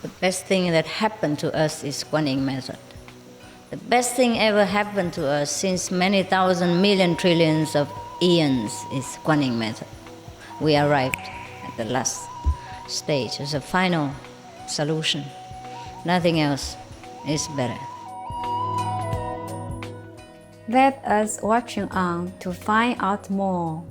The best thing that happened to us is Quan Yin Method. The best thing ever happened to us since many thousand million trillions of eons is Quan Yin Method. We arrived at the last stage as a final solution. Nothing else is better. Let us watch on to find out more.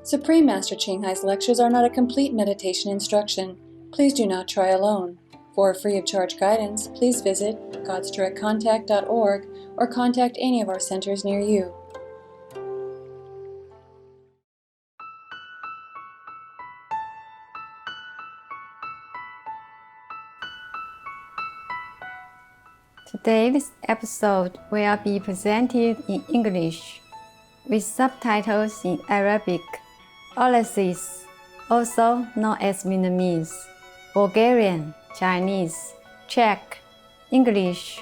Supreme Master Ching Hai's lectures are not a complete meditation instruction. Please do not try alone. For free of charge guidance, please visit godsdirectcontact.org or contact any of our centers near you. Today's episode will be presented in English with subtitles in Arabic, Aulices, also known as Vietnamese, Bulgarian, Chinese, Czech, English,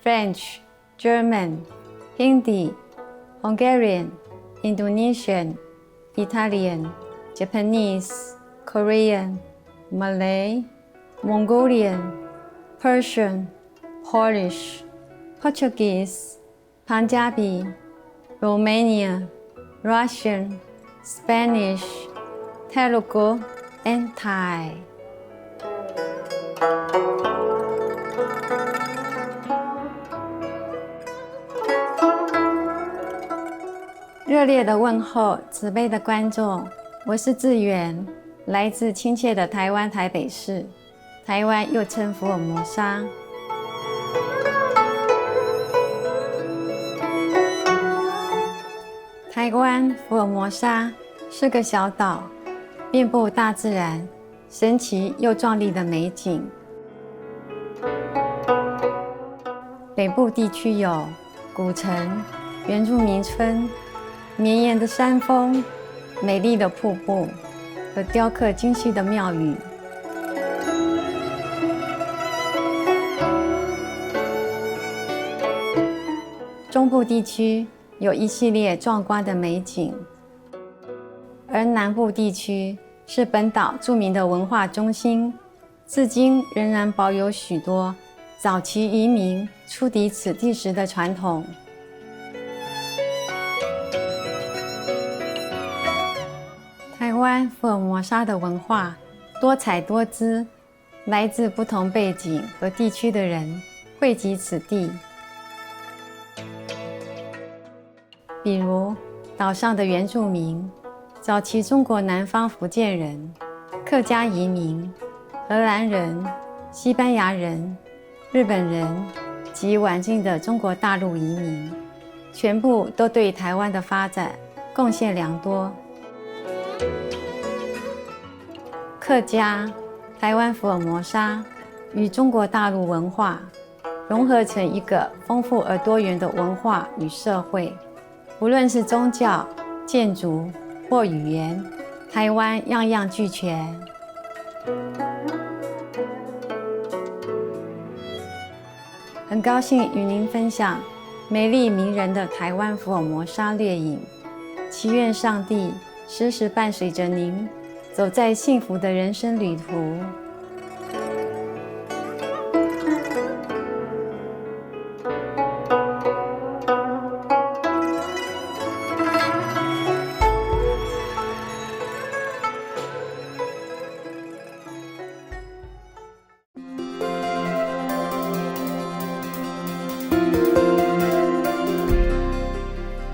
French, German, Hindi, Hungarian, Indonesian, Italian, Japanese, Korean, Malay, Mongolian, Persian, Polish, Portuguese, Punjabi, Romanian, Russian, Spanish, Telugu, and Thai. 热烈的问候，慈悲的观众，我是志远，来自亲切的台湾台北市，台湾又称福尔摩沙。台湾福尔摩沙是个小岛，遍布大自然神奇又壮丽的美景。北部地区有古城、原住民村、绵延的山峰、美丽的瀑布和雕刻精细的庙宇。中部地区有一系列壮观的美景，而南部地区是本岛著名的文化中心，至今仍然保有许多早期移民出抵此地时的传统。台湾福尔摩沙的文化多彩多姿，来自不同背景和地区的人汇集此地。比如岛上的原住民、早期中国南方福建人、客家移民、荷兰人、西班牙人、日本人及晚近的中国大陆移民，全部都对台湾的发展贡献良多。客家、台湾福尔摩沙与中国大陆文化融合成一个丰富而多元的文化与社会。无论是宗教、建筑或语言，台湾样样俱全。很高兴与您分享美丽迷人的台湾福尔摩沙掠影，祈愿上帝时时伴随着您，走在幸福的人生旅途。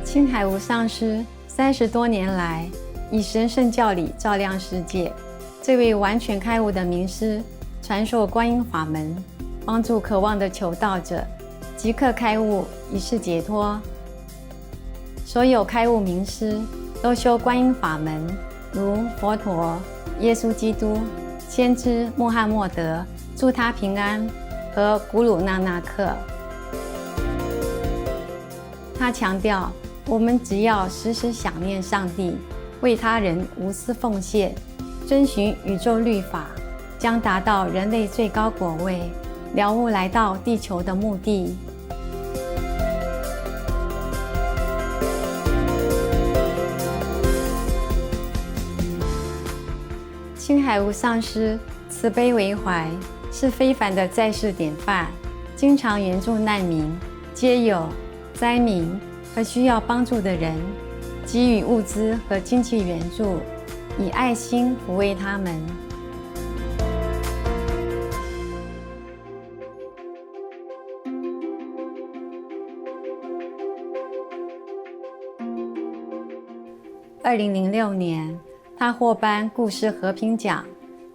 青海无上师30多年来以神圣教理照亮世界，这位完全开悟的名师传授观音法门，帮助渴望的求道者即刻开悟，以示解脱。所有开悟名师都修观音法门，如佛陀、耶稣基督、先知穆罕默德，祝他平安，和古鲁那纳克。他强调，我们只要时时想念上帝，为他人无私奉献，遵循宇宙律法，将达到人类最高果位，了悟来到地球的目的。青海无上师慈悲为怀，是非凡的在世典范，经常援助难民、街友、灾民和需要帮助的人，给予物资和经济援助，以爱心抚慰他们。2006年，他获颁故事和平奖，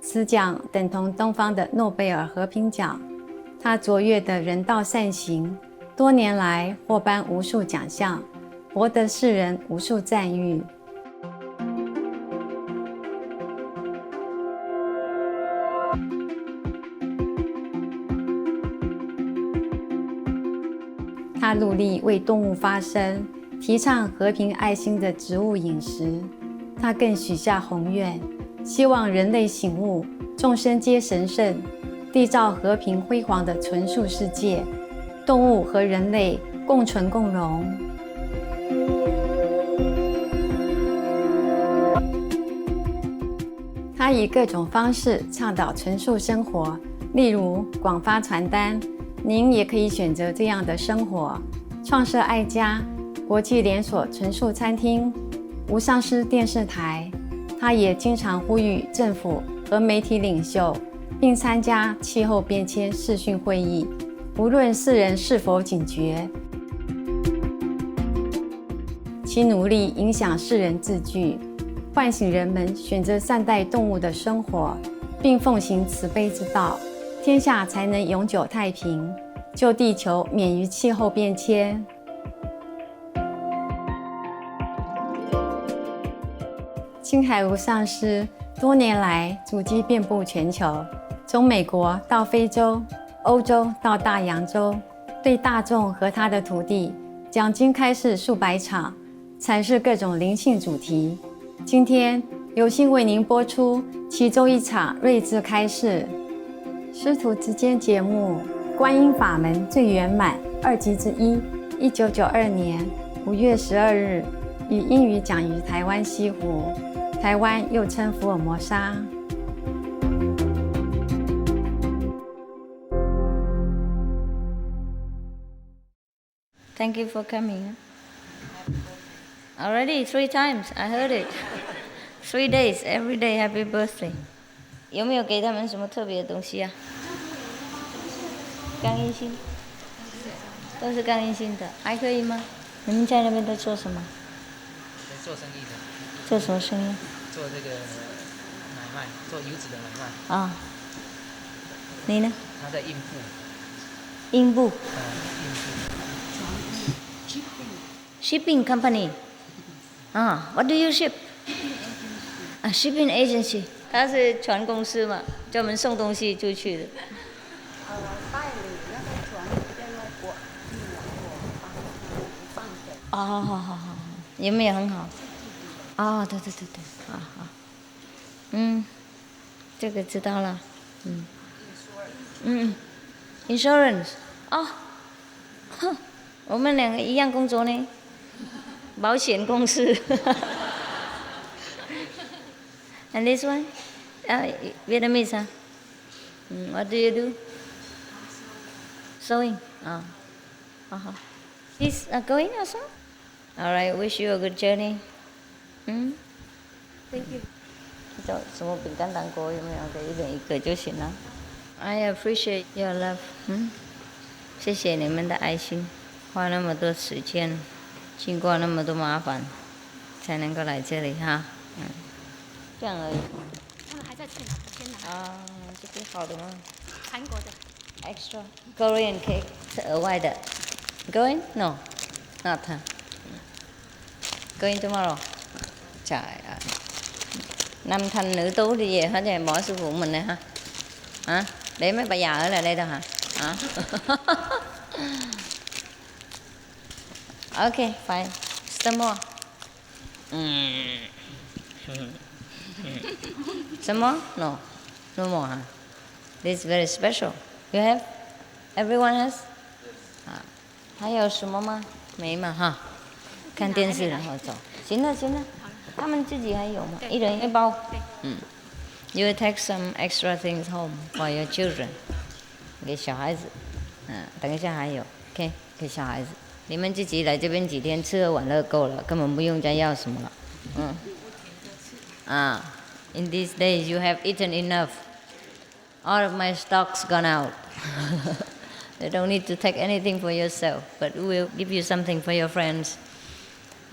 此奖等同东方的诺贝尔和平奖。他卓越的人道善行，多年来获颁无数奖项，博得世人无数赞誉。他努力为动物发声，提倡和平爱心的植物饮食。他更许下宏愿，希望人类醒悟，众生皆神圣，缔造和平辉煌的纯素世界，动物和人类共存共荣。他以各种方式倡导纯素生活，例如广发传单，您也可以选择这样的生活；创设爱家国际连锁纯素餐厅、无上师电视台。他也经常呼吁政府和媒体领袖，并参加气候变迁视讯会议，无论世人是否警觉，其努力影响世人自具，唤醒人们选择善待动物的生活，并奉行慈悲之道，天下才能永久太平，救地球免于气候变迁。青海无上师多年来足迹遍布全球，从美国到非洲、欧洲到大洋洲，对大众和他的徒弟讲经开示数百场，阐释各种灵性主题。今天有幸为您播出其中一场睿智开示。师徒之间节目《观音法门最圆满》2集之一，1992年5月12日以英语讲于台湾西湖，台湾又称福尔摩沙。Thank you for coming. Already 3 times, I heard it. 3 days, every day, happy birthday. 有没有给他们什么特别的东西啊？刚印心，都是刚印心的，还可以吗？你们在那边在做什么？在做生意的。做什么生意？做这个买卖，做油脂的买卖。啊。你呢？他在印布。印布。印布。Shipping company. What do you ship? Shipping agency. 他是船公司嘛，专门送东西出去的。代理那个船在那国运往放水。好，有没有很好？对，好，这个知道了，Insurance， 我们两个一样工作呢，保险公司。And this one, Vietnamese, huh? What do you do? Sewing. He's going also? All right, wish you a good journey. Thank you. 什么饼干糖果有没有？给一人一个就行了。I appreciate your love. 谢谢你们的爱心，花那么多时间，经过那么多麻烦，才能够来这里哈。这样而已。他们还在签拿。这个好的吗？韩国的。Extra Korean cake 是额外的。Going? No, not. Going tomorrow. Trời ơi. nam thanh nữ tú đi về hết rồi, bỏ sư phụ mình này ha. Hả? Để mấy bà già ở lại đây đâu hả? Hả? Okay, fine. Some more. Some more? No. No more, huh? This is very special. You have? Everyone has? 还有什么吗？没嘛哈。看电视然后走。行了，他们自己还有吗？一人一包。You will take some extra things home for your children. 给小孩子，等一下还有 ，OK， 给小孩子。你们自己来这边几天，吃喝玩乐够了，根本不用再要什么了。In these days you have eaten enough. All of my stock's gone out. You don't need to take anything for yourself, but we will give you something for your friends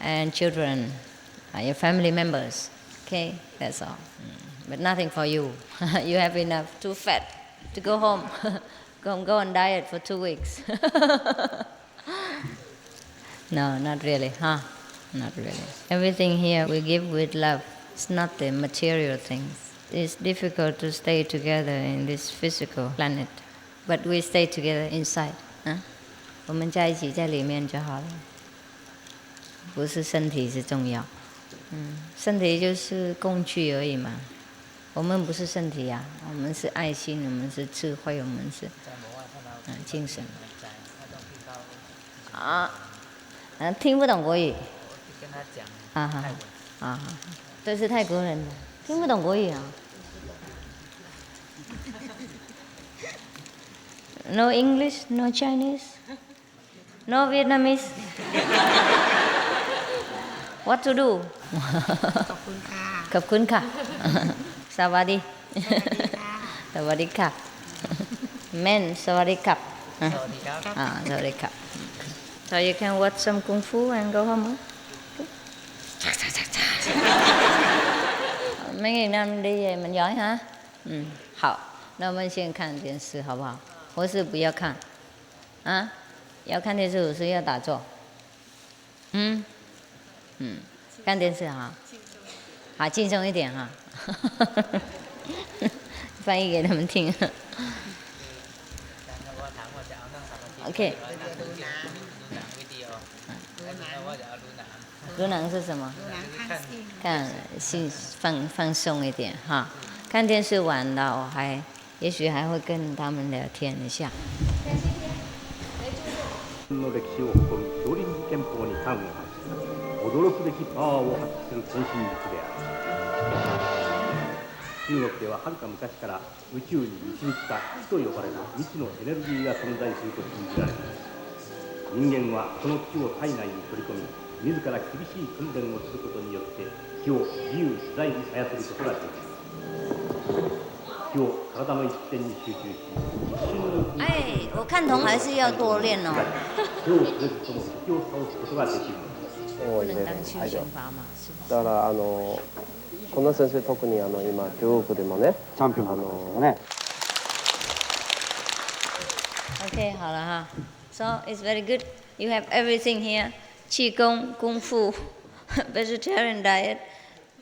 and children, your family members. Okay, that's all. But nothing for you. You have enough. Too fat to go home. Go on diet for 2 weeks. No, not really, huh? Not really. Everything here we give with love. It's not the material things. It's difficult to stay together in this physical planet, but we stay together inside. 我们在一起在里面就好了，不是身体是重要。身体就是工具而已嘛。我们不是身体呀，我们是爱心，我们是智慧，我们是精神。听不懂国语。跟他讲。这是泰国人的，听不懂国语啊。No English, no Chinese, no Vietnamese. What to do? ขอบคุณค่ะ ขอบคุณค่ะ สวัสดี สวัสดีค่ะ Men สวัสดีครับ สวัสดีครับ สวัสดีครับ So you can watch some kung fu and go home. Mấy ngày năm đi về mình giỏi hả? 好，那我们先看电视好不好？或是不要看？要看电视，或是要打坐？看电视哈，好轻松一点哈。翻译给他们听。OK。读囊是什么？看心放松一点哈。看电视完了，也许还会跟他们聊天一下。の歴史を誇る少林寺拳法に端を発し、驚くべきパワーを発揮する先進術である。中国でははるか昔から宇宙に導いた気と呼ばれる未知のエネルギーが存在すると信じられています。人間はその気を体内に取り込み、自ら厳しい訓練をすることによって気を自由自在に操ることができます。気を体の一点に集中し、一瞬のうちに我看同还是要多练哦。手を触れずとも敵を倒すことができるのです。不能当修仙法嘛，是不是？だからこの先生特に今中国でもねチャンピオンね。OK， 好了哈。So it's very good. You have everything here: qigong, kung fu, vegetarian diet,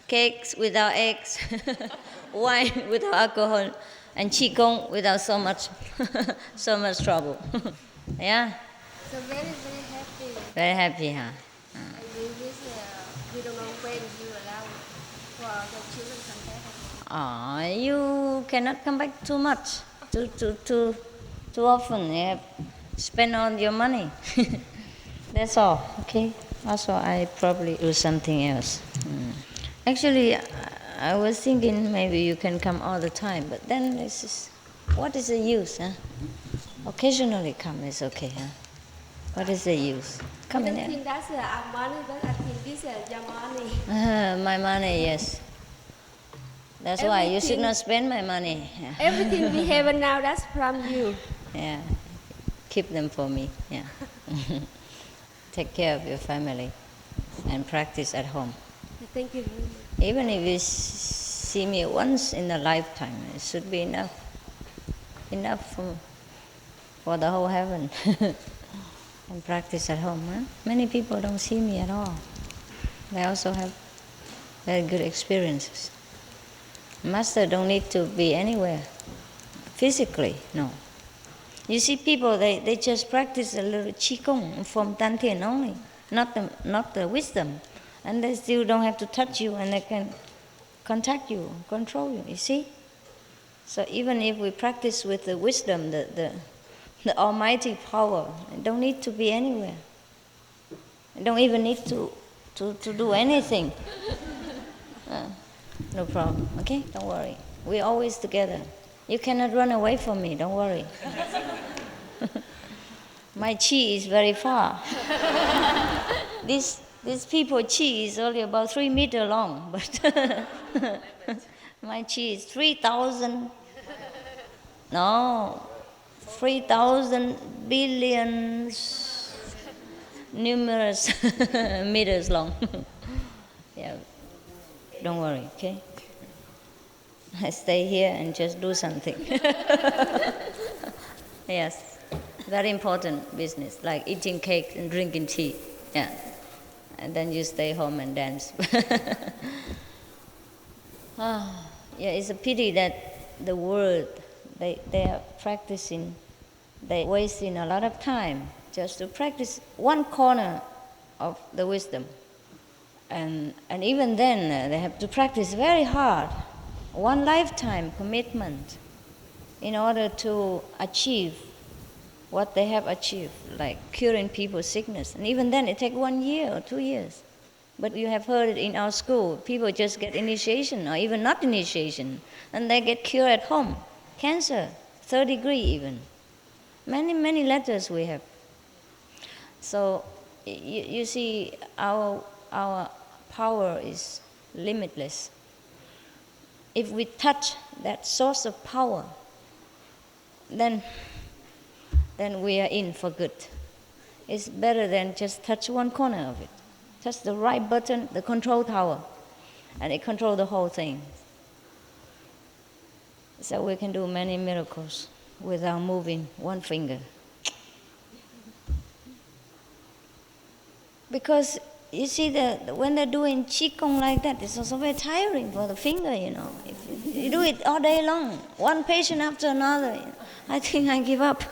cakes without eggs, wine without alcohol, and qigong without so much trouble. Yeah. So very happy. Very happy, huh? We wish we don't know when you allow for the children contact. You cannot come back too much, too often. You have spend all your money. That's all. Okay. Also, I probably do something else. Actually, I was thinking maybe you can come all the time, but then what is the use, huh? Occasionally come is okay, huh? What is the use? Come in I here. think that's our money, but I think this is your money. My money, yes. That's why you should Everything- not spend my money. Everything we have now, that's from you. Yeah. Keep them for me. Yeah. Take care of your family and practice at home. Thank you. Even if you see me once in a lifetime, it should be enough. Enough for the whole heaven. And practice at home. Huh? Many people don't see me at all. They also have very good experiences. Master don't need to be anywhere. Physically, no. You see people, they just practice a little qigong from Dantian only, not the wisdom. And they still don't have to touch you and they can contact you, control you, you see? So even if we practice with the wisdom, the almighty power, it don't need to be anywhere. You don't even need to do anything. No problem, okay? Don't worry. We're always together. You cannot run away from me, don't worry. My chi is very far. These people chi is only about 3 meters long, but my chi is 3,000 billions numerous meters long. Yeah, don't worry, okay? I stay here and just do something. Yes, very important business, like eating cake and drinking tea. Yeah, and then you stay home and dance. Yeah, it's a pity that the world, they are practicing, they wasting a lot of time just to practice one corner of the wisdom. And even then, they have to practice very hard, one lifetime commitment, in order to achieve what they have achieved, like curing people's sickness. And even then, it takes 1 year or 2 years. But you have heard it in our school, people just get initiation, or even not initiation, and they get cured at home. Cancer, 3rd degree even. Many, many letters we have. So, you see, our power is limitless. If we touch that source of power, then we are in for good. It's better than just touch one corner of it. Touch the right button, the control tower, and it controls the whole thing. So we can do many miracles without moving one finger. Because you see, when they're doing Qigong like that, it's also very tiring for the finger, you know. If you do it all day long, one patient after another, you know, I think I give up.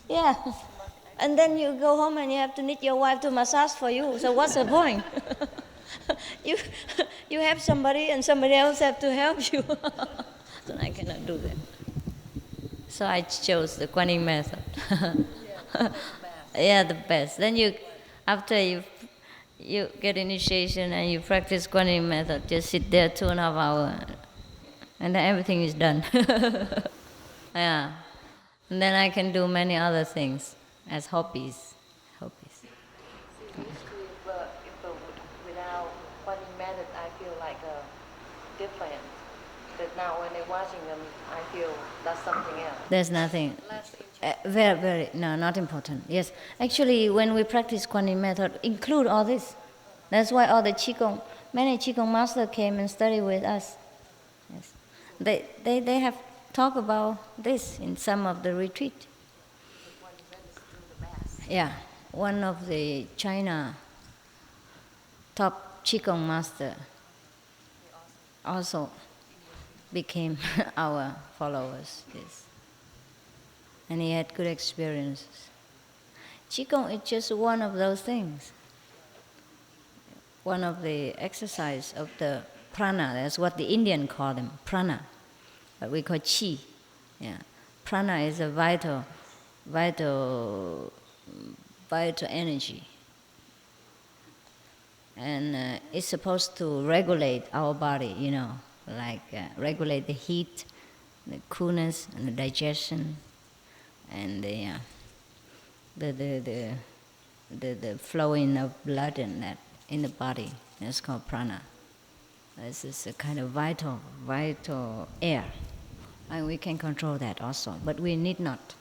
Yeah. And then you go home and you have to need your wife to massage for you. So what's the point? You have somebody and somebody else have to help you. So I cannot do that. So I chose the Quan Yin Method. Yeah, the best. Then after you get initiation and you practice Quan Yin Method, just sit there 2.5 hours, and then everything is done. Yeah. And then I can do many other things as hobbies. Without Quan Yin Method, I feel like different. But now when I'm watching them, I feel that's something else. There's nothing. Very, very, no, not important. Yes, actually, when we practice Quan Yin Method, include all this. That's why all the Qigong, many Qigong masters came and studied with us. Yes, they have talked about this in some of the retreat. Yeah, one of the China top Qigong master also became our followers. Yes. And he had good experiences. Qigong is just one of those things. One of the exercise of the prana, that's what the Indian call them, prana. But we call chi. Yeah. Prana is a vital energy. And it's supposed to regulate our body, you know, like regulate the heat, the coolness, and the digestion, and the flowing of blood and that in the body. That's called prana. This is a kind of vital air, and we can control that also. But we need not.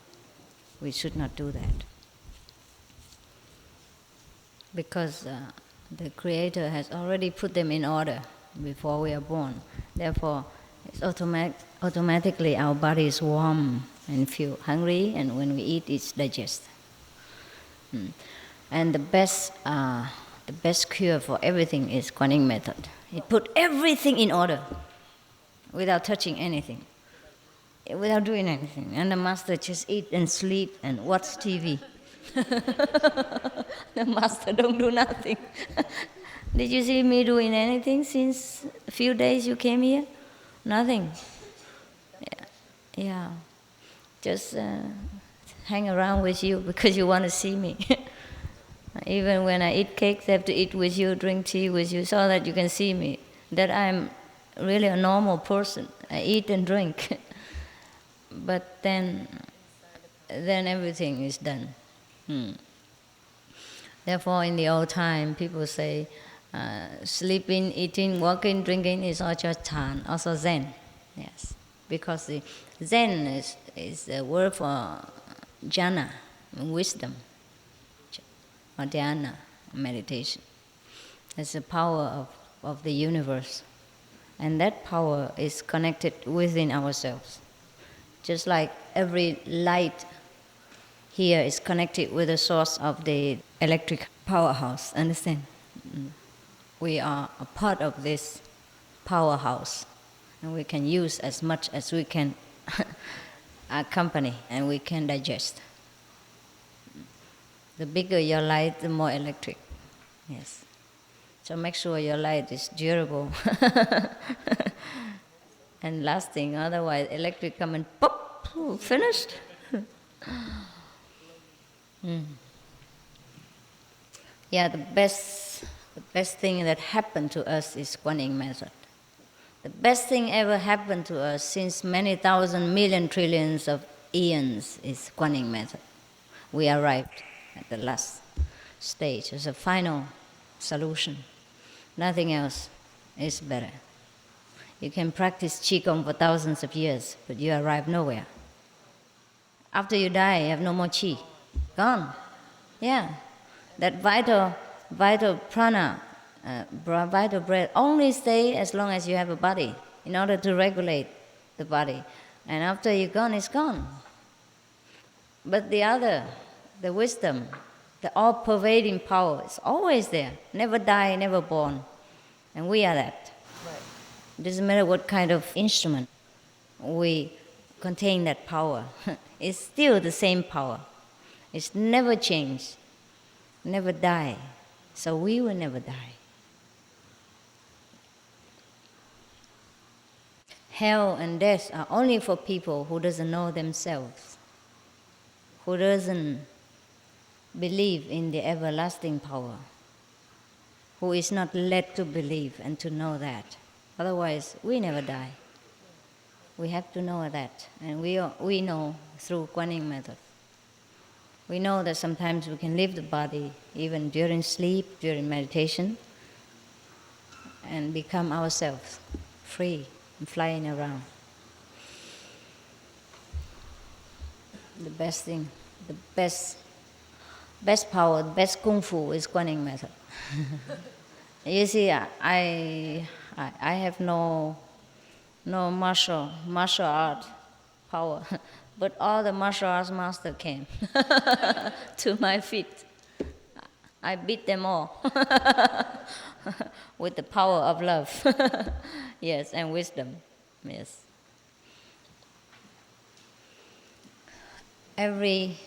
We should not do that, because the Creator has already put them in order before we are born. Therefore, it's automatically our body is warm and feel hungry, and when we eat, it's digested. And the best cure for everything is Quan Yin Method. It put everything in order without touching anything, without doing anything. And the master just eat and sleep and watch TV. The master don't do nothing. Did you see me doing anything since a few days you came here? Nothing. Yeah. Just hang around with you because you want to see me. Even when I eat cakes, I have to eat with you, drink tea with you, so that you can see me, that I'm really a normal person. I eat and drink. But then everything is done. Therefore, in the old time, people say sleeping, eating, walking, drinking is all just Chan, also Zen. Yes, because the Zen is the word for jhana, wisdom, or dhyana, meditation. It's the power of the universe. And that power is connected within ourselves. Just like every light here is connected with the source of the electric powerhouse, understand? We are a part of this powerhouse, and we can use as much as we can accompany and we can digest. The bigger your light, the more electric. Yes. So make sure your light is durable and lasting, otherwise electric come and pop, finished. Yeah, the best thing that happened to us is Quan Yin Method. The best thing ever happened to us since many thousand million trillions of eons is Quan Yin Method. We arrived at the last stage as a final solution. Nothing else is better. You can practice Qigong for thousands of years, but you arrive nowhere. After you die, you have no more Qi. Gone. Yeah. That vital prana, vital breath, only stay as long as you have a body in order to regulate the body. And after you're gone, it's gone. But the other, the wisdom, the all-pervading power is always there. Never die, never born. And we are that. Right. It doesn't matter what kind of instrument we contain that power. It's still the same power. It's never changed, never die. So we will never die. Hell and death are only for people who doesn't know themselves, who doesn't believe in the everlasting power, who is not led to believe and to know that. Otherwise, we never die. We have to know that, and we know through Quan Yin Method. We know that sometimes we can leave the body even during sleep, during meditation, and become ourselves, free and flying around. The best thing, the best power, the best kung fu is Quan Yin Method. You see, I have no martial art power, but all the martial arts master came to my feet. I beat them all with the power of love, yes, and wisdom, yes. Every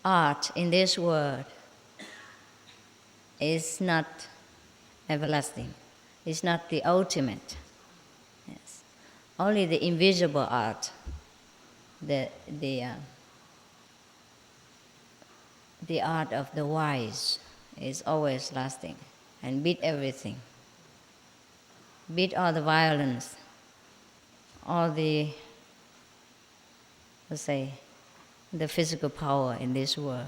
art in this world is not everlasting. It's not the ultimate. Yes. Only the invisible art, the art of the wise, is always lasting and beat everything. Beat all the violence, all the, let's say, the physical power in this world.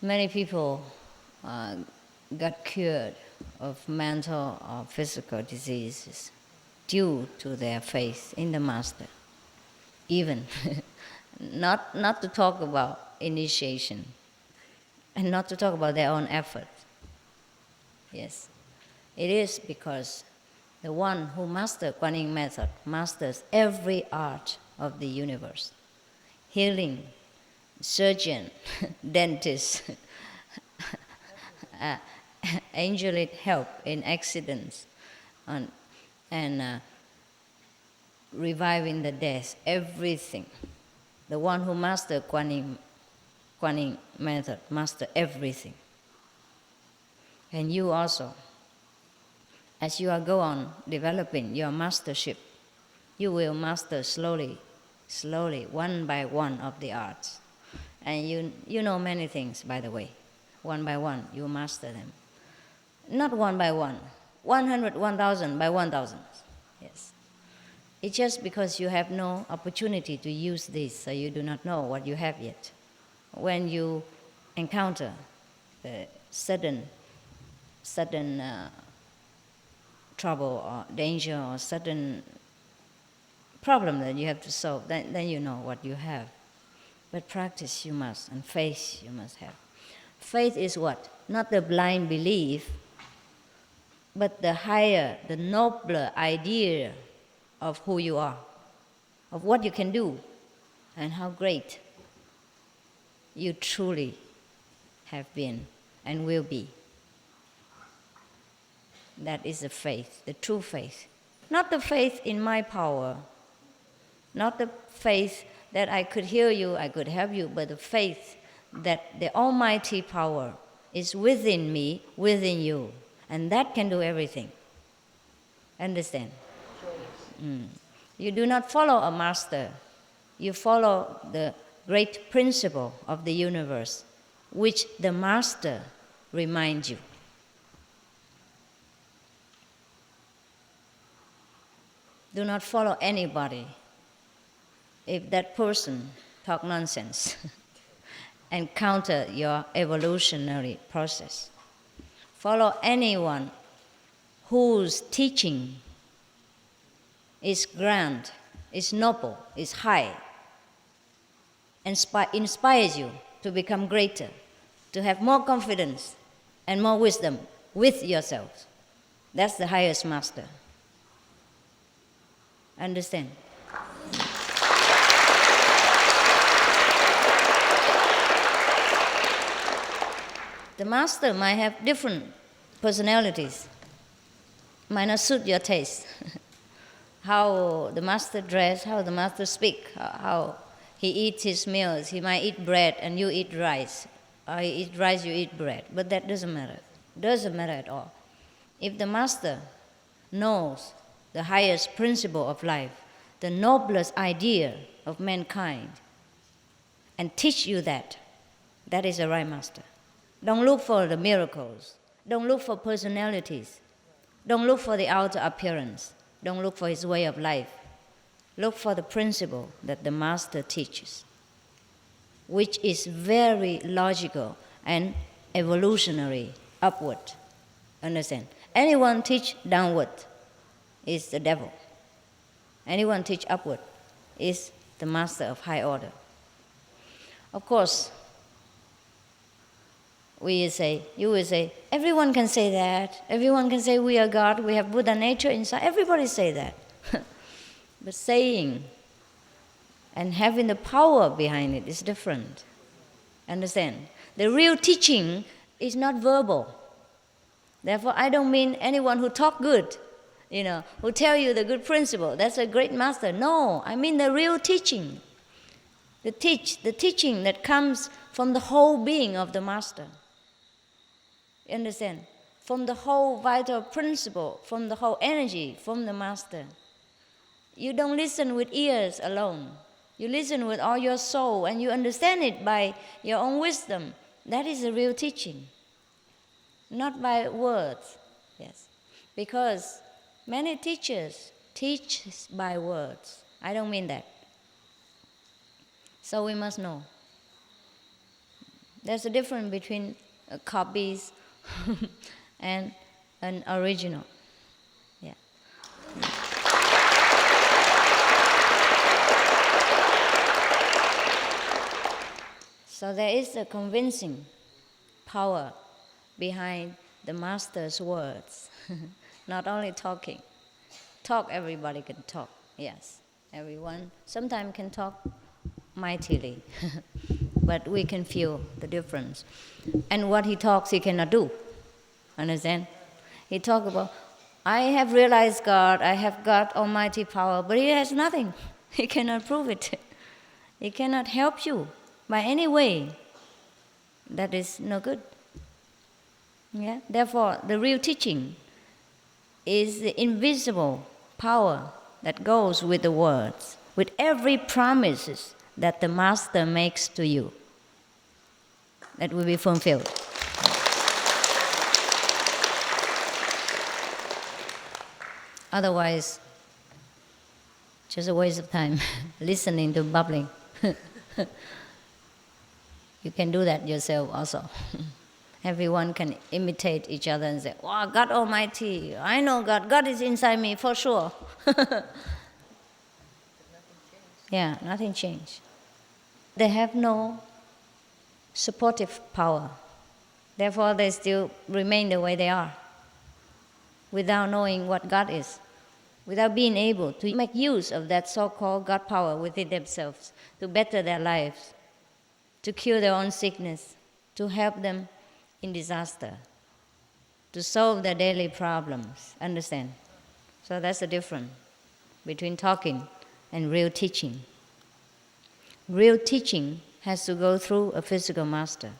Many people got cured of mental or physical diseases due to their faith in the Master. Even not to talk about initiation and not to talk about their own effort. Yes, it is because the one who masters Quan Yin Method masters every art of the universe. Healing, surgeon, dentist, angelic help in accidents, and reviving the dead, everything. The one who masters Quan Yin Method masters everything. And you also, as you go on developing your mastership, you will master slowly, one by one of the arts. And you know many things, by the way. One by one, you master them. Not one by one. 100, 1,000 by 1,000. Yes. It's just because you have no opportunity to use this, so you do not know what you have yet. When you encounter the sudden trouble or danger or sudden problem that you have to solve, then you know what you have. But practice you must, and faith you must have. Faith is what? Not the blind belief, but the higher, the nobler idea of who you are, of what you can do, and how great you truly have been and will be. That is the faith, the true faith. Not the faith in my power, not the faith that I could heal you, I could help you, but the faith that the almighty power is within me, within you, and that can do everything. Understand? You do not follow a master, you follow the great principle of the universe, which the master reminds you. Do not follow anybody if that person talk nonsense and counter your evolutionary process. Follow anyone whose teaching is grand, is noble, is high, inspires you to become greater, to have more confidence and more wisdom with yourself. That's the highest master. Understand? The master might have different personalities, might not suit your taste. How the master dress, how the master speak, how he eats his meals. He might eat bread and you eat rice. Or he eats rice, you eat bread. But that doesn't matter. Doesn't matter at all. If the master knows the highest principle of life, the noblest idea of mankind, and teach you that, that is the right master. Don't look for the miracles. Don't look for personalities. Don't look for the outer appearance. Don't look for his way of life. Look for the principle that the master teaches, which is very logical and evolutionary, upward. Understand? Anyone teach downward is the devil. Anyone teach upward is the master of high order. Of course, you will say, everyone can say that. Everyone can say we are God, we have Buddha nature inside. Everybody say that. But saying and having the power behind it is different. Understand? The real teaching is not verbal. Therefore, I don't mean anyone who talk good, who tell you the good principle. That's a great master. No, I mean the real teaching. The teaching that comes from the whole being of the master. You understand? From the whole vital principle, from the whole energy, from the master. You don't listen with ears alone. You listen with all your soul and you understand it by your own wisdom. That is the real teaching. Not by words. Yes. Because many teachers teach by words. I don't mean that. So we must know. There's a difference between copies and an original. Yeah. So there is a convincing power behind the master's words. Not only talking. Talk, everybody can talk. Yes, everyone sometimes can talk mightily. But we can feel the difference. And what he talks, he cannot do. Understand? He talks about, I have realized God, I have got almighty power, but he has nothing. He cannot prove it. He cannot help you by any way. That is no good. Yeah? Therefore, the real teaching is the invisible power that goes with the words, with every promises that the master makes to you, that will be fulfilled. Otherwise, just a waste of time listening to bubbling. You can do that yourself also. Everyone can imitate each other and say, wow, God Almighty, I know God. God is inside me for sure. Yeah, nothing changed. They have no supportive power. Therefore, they still remain the way they are, without knowing what God is, without being able to make use of that so-called God power within themselves to better their lives, to cure their own sickness, to help them in disaster, to solve their daily problems. Understand? So that's the difference between talking and real teaching. Real teaching has to go through a physical master,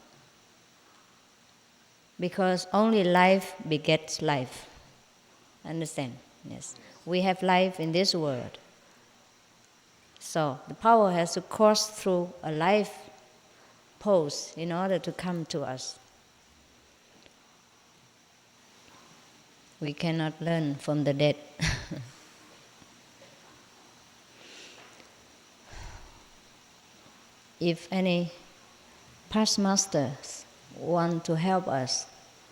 because only life begets life. Understand? Yes. We have life in this world. So the power has to course through a life pose in order to come to us. We cannot learn from the dead. If any past masters want to help us,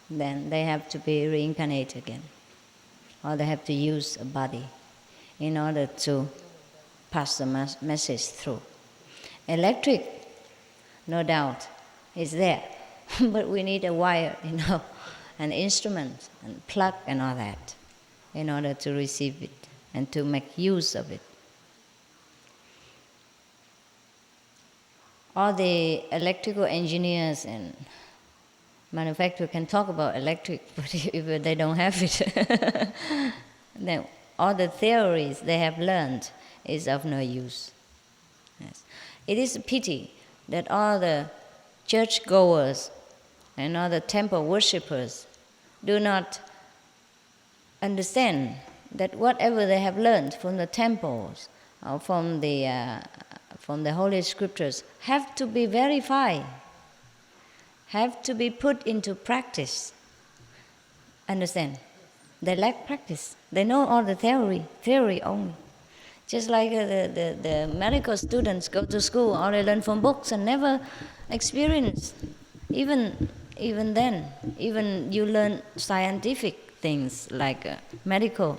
then they have to be reincarnated again, or they have to use a body in order to pass the message through. Electric, no doubt, is there, but we need a wire, an instrument, and plug and all that, in order to receive it and to make use of it. All the electrical engineers and manufacturers can talk about electric, but if they don't have it, then all the theories they have learned is of no use. Yes. It is a pity that all the churchgoers and all the temple worshippers do not understand that whatever they have learned from the temples or from the Holy Scriptures have to be verified, have to be put into practice. Understand? They lack practice. They know all the theory only. Just like the medical students go to school, or they learn from books and never experience. Even then, even you learn scientific things like medical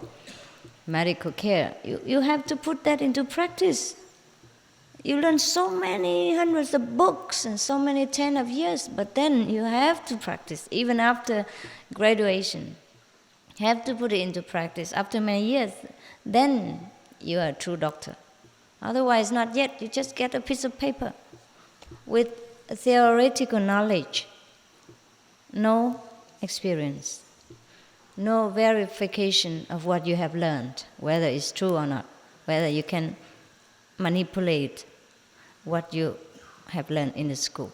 care. You have to put that into practice. You learn so many hundreds of books and so many 10 of years, but then you have to practice, even after graduation. You have to put it into practice. After many years, then you are a true doctor. Otherwise, not yet. You just get a piece of paper with theoretical knowledge, no experience, no verification of what you have learned, whether it's true or not, whether you can manipulate what you have learned in the school.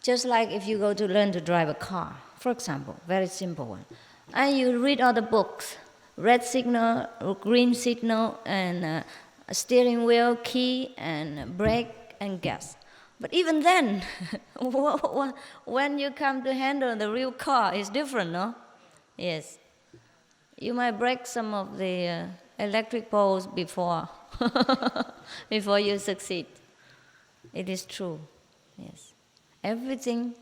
Just like if you go to learn to drive a car, for example, very simple one, and you read all the books, red signal, green signal, and steering wheel, key, and brake, and gas. But even then, when you come to handle the real car, it's different, no? Yes. You might break some of the electric poles before you succeed. It is true, yes. Everything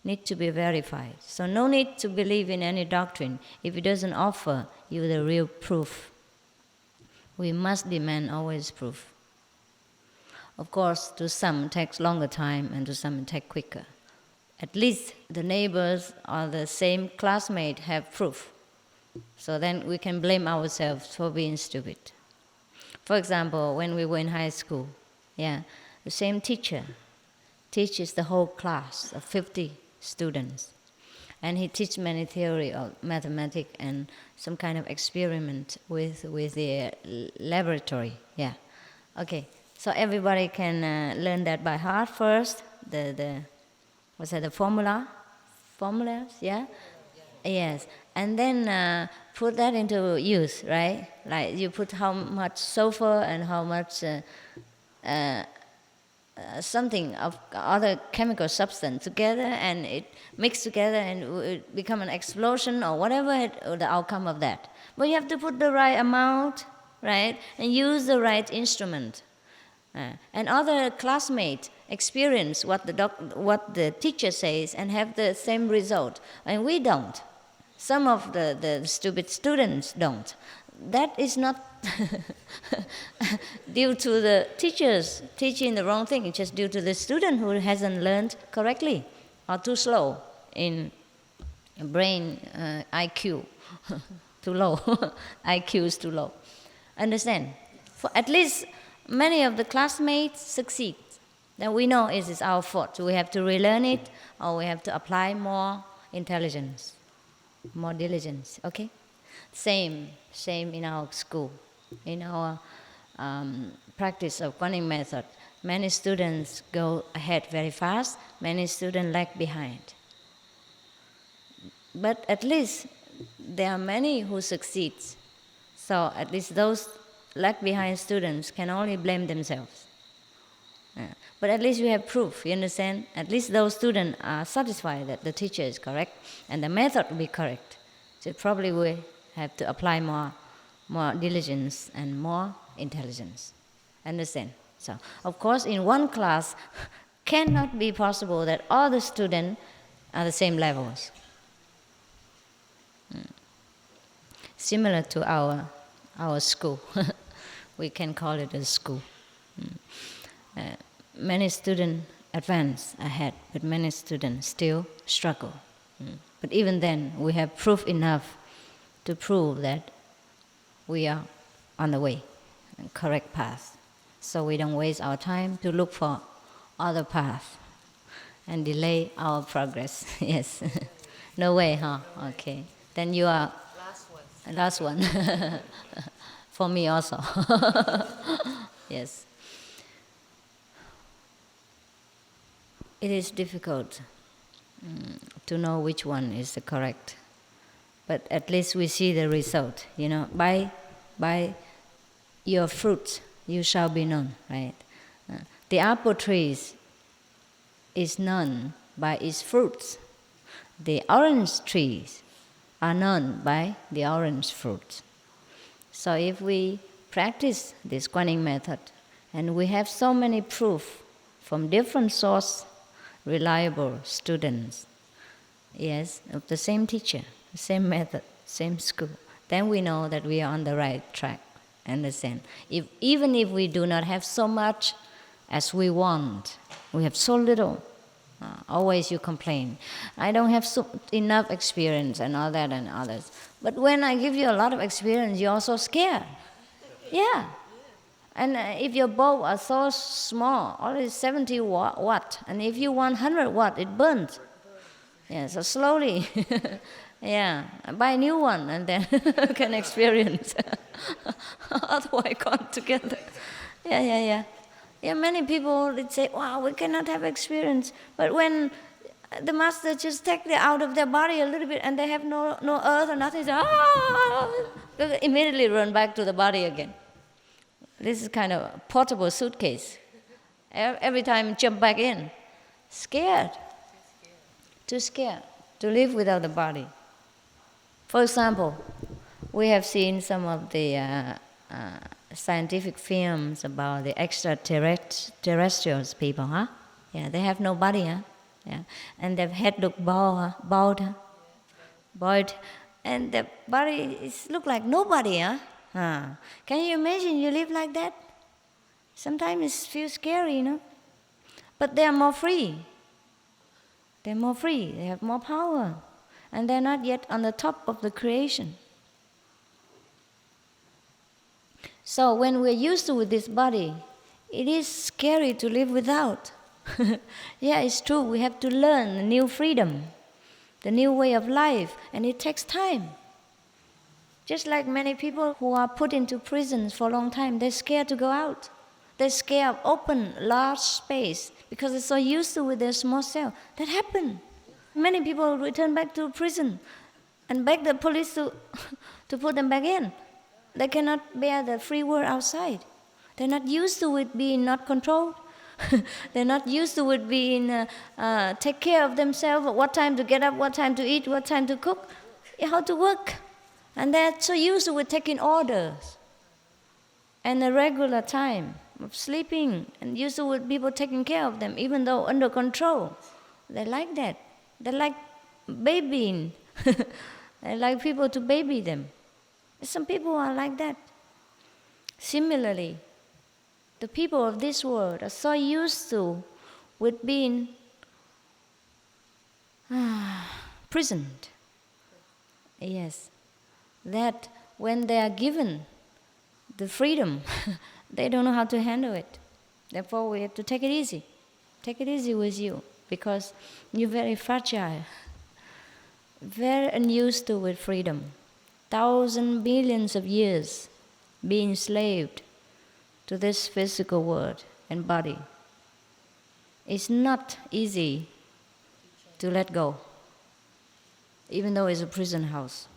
needs to be verified. So no need to believe in any doctrine if it doesn't offer you the real proof. We must demand always proof. Of course, to some it takes longer time, and to some it takes quicker. At least the neighbors or the same classmate have proof. So then we can blame ourselves for being stupid. For example, when we were in high school, the same teacher teaches the whole class of 50 students. And he teaches many theory of mathematics and some kind of experiment with the laboratory. Yeah. Okay. So everybody can learn that by heart first. The formulas? Yeah. Yes. And then put that into use, right? Like you put how much sulfur and how much something of other chemical substance together, and it mixed together and it become an explosion or whatever the outcome of that. But you have to put the right amount, right, and use the right instrument. And other classmates experience what the teacher says and have the same result, and we don't. Some of the stupid students don't. That is not due to the teachers teaching the wrong thing. It's just due to the student who hasn't learned correctly or too slow in brain IQ. Too low. IQ is too low. Understand? For at least many of the classmates succeed. Then we know it is our fault. So we have to relearn it, or we have to apply more intelligence, more diligence. Okay? Same in our school. In our practice of Quan Yin Method, many students go ahead very fast, many students lag behind. But at least there are many who succeed. So at least those lag behind students can only blame themselves. But at least we have proof, you understand? At least those students are satisfied that the teacher is correct and the method will be correct. So probably we have to apply more diligence and more intelligence. Understand? So, of course, in one class, cannot be possible that all the students are the same levels. Similar to our school. We can call it a school. Many students advance ahead, but many students still struggle. But even then, we have proof enough to prove that we are on the way, correct path. So we don't waste our time to look for other path and delay our progress. Yes. No way, huh? Okay. Then you are last one. For me also. Yes. It is difficult to know which one is the correct. But at least we see the result, you know. By your fruits you shall be known, right? The apple tree is known by its fruits. The orange trees are known by the orange fruits. So if we practice this Quan Yin method, and we have so many proof from different sources, reliable students, yes, of the same teacher, same method, same school, then we know that we are on the right track. Understand? Even if we do not have so much as we want, we have so little. Always you complain, I don't have enough experience and all that and others. But when I give you a lot of experience, you're also scared. Yeah. And if your bulb are so small, only 70 watt, and if you want 100 watt, it burns. Yeah, so slowly. Yeah, buy a new one and then can experience. Otherwise, gone together. Yeah. Yeah, many people would say, wow, we cannot have experience. But when the master just take it out of their body a little bit and they have no earth or nothing, they immediately run back to the body again. This is kind of a portable suitcase. Every time jump back in. Scared. Too scared to live without the body. For example, we have seen some of the scientific films about the extraterrestrials people, huh? Yeah, they have no body, huh? Yeah, and their head look bald, and their body look like nobody, huh? Can you imagine you live like that? Sometimes it feels scary, you know. But they are more free. They're more free. They have more power, and they're not yet on the top of the creation. So when we're used to with this body, it is scary to live without. Yeah, it's true. We have to learn a new freedom, the new way of life, and it takes time. Just like many people who are put into prisons for a long time, they're scared to go out. They're scared of open, large space because they're so used to with their small cell. That happened. Many people return back to prison and beg the police to put them back in. They cannot bear the free world outside. They're not used to it being not controlled. They're not used to it being, take care of themselves, what time to get up, what time to eat, what time to cook, how to work. And they're so used to it taking orders and a regular time of sleeping, and used to with people taking care of them, even though under control. They like that. They like babying. They like people to baby them. Some people are like that. Similarly, the people of this world are so used to with being prisoned. Yes, that when they are given the freedom, they don't know how to handle it. Therefore, we have to take it easy. Take it easy with you, because you're very fragile, very unused to with freedom. Thousands, billions of years being enslaved to this physical world and body. It's not easy to let go, even though it's a prison house.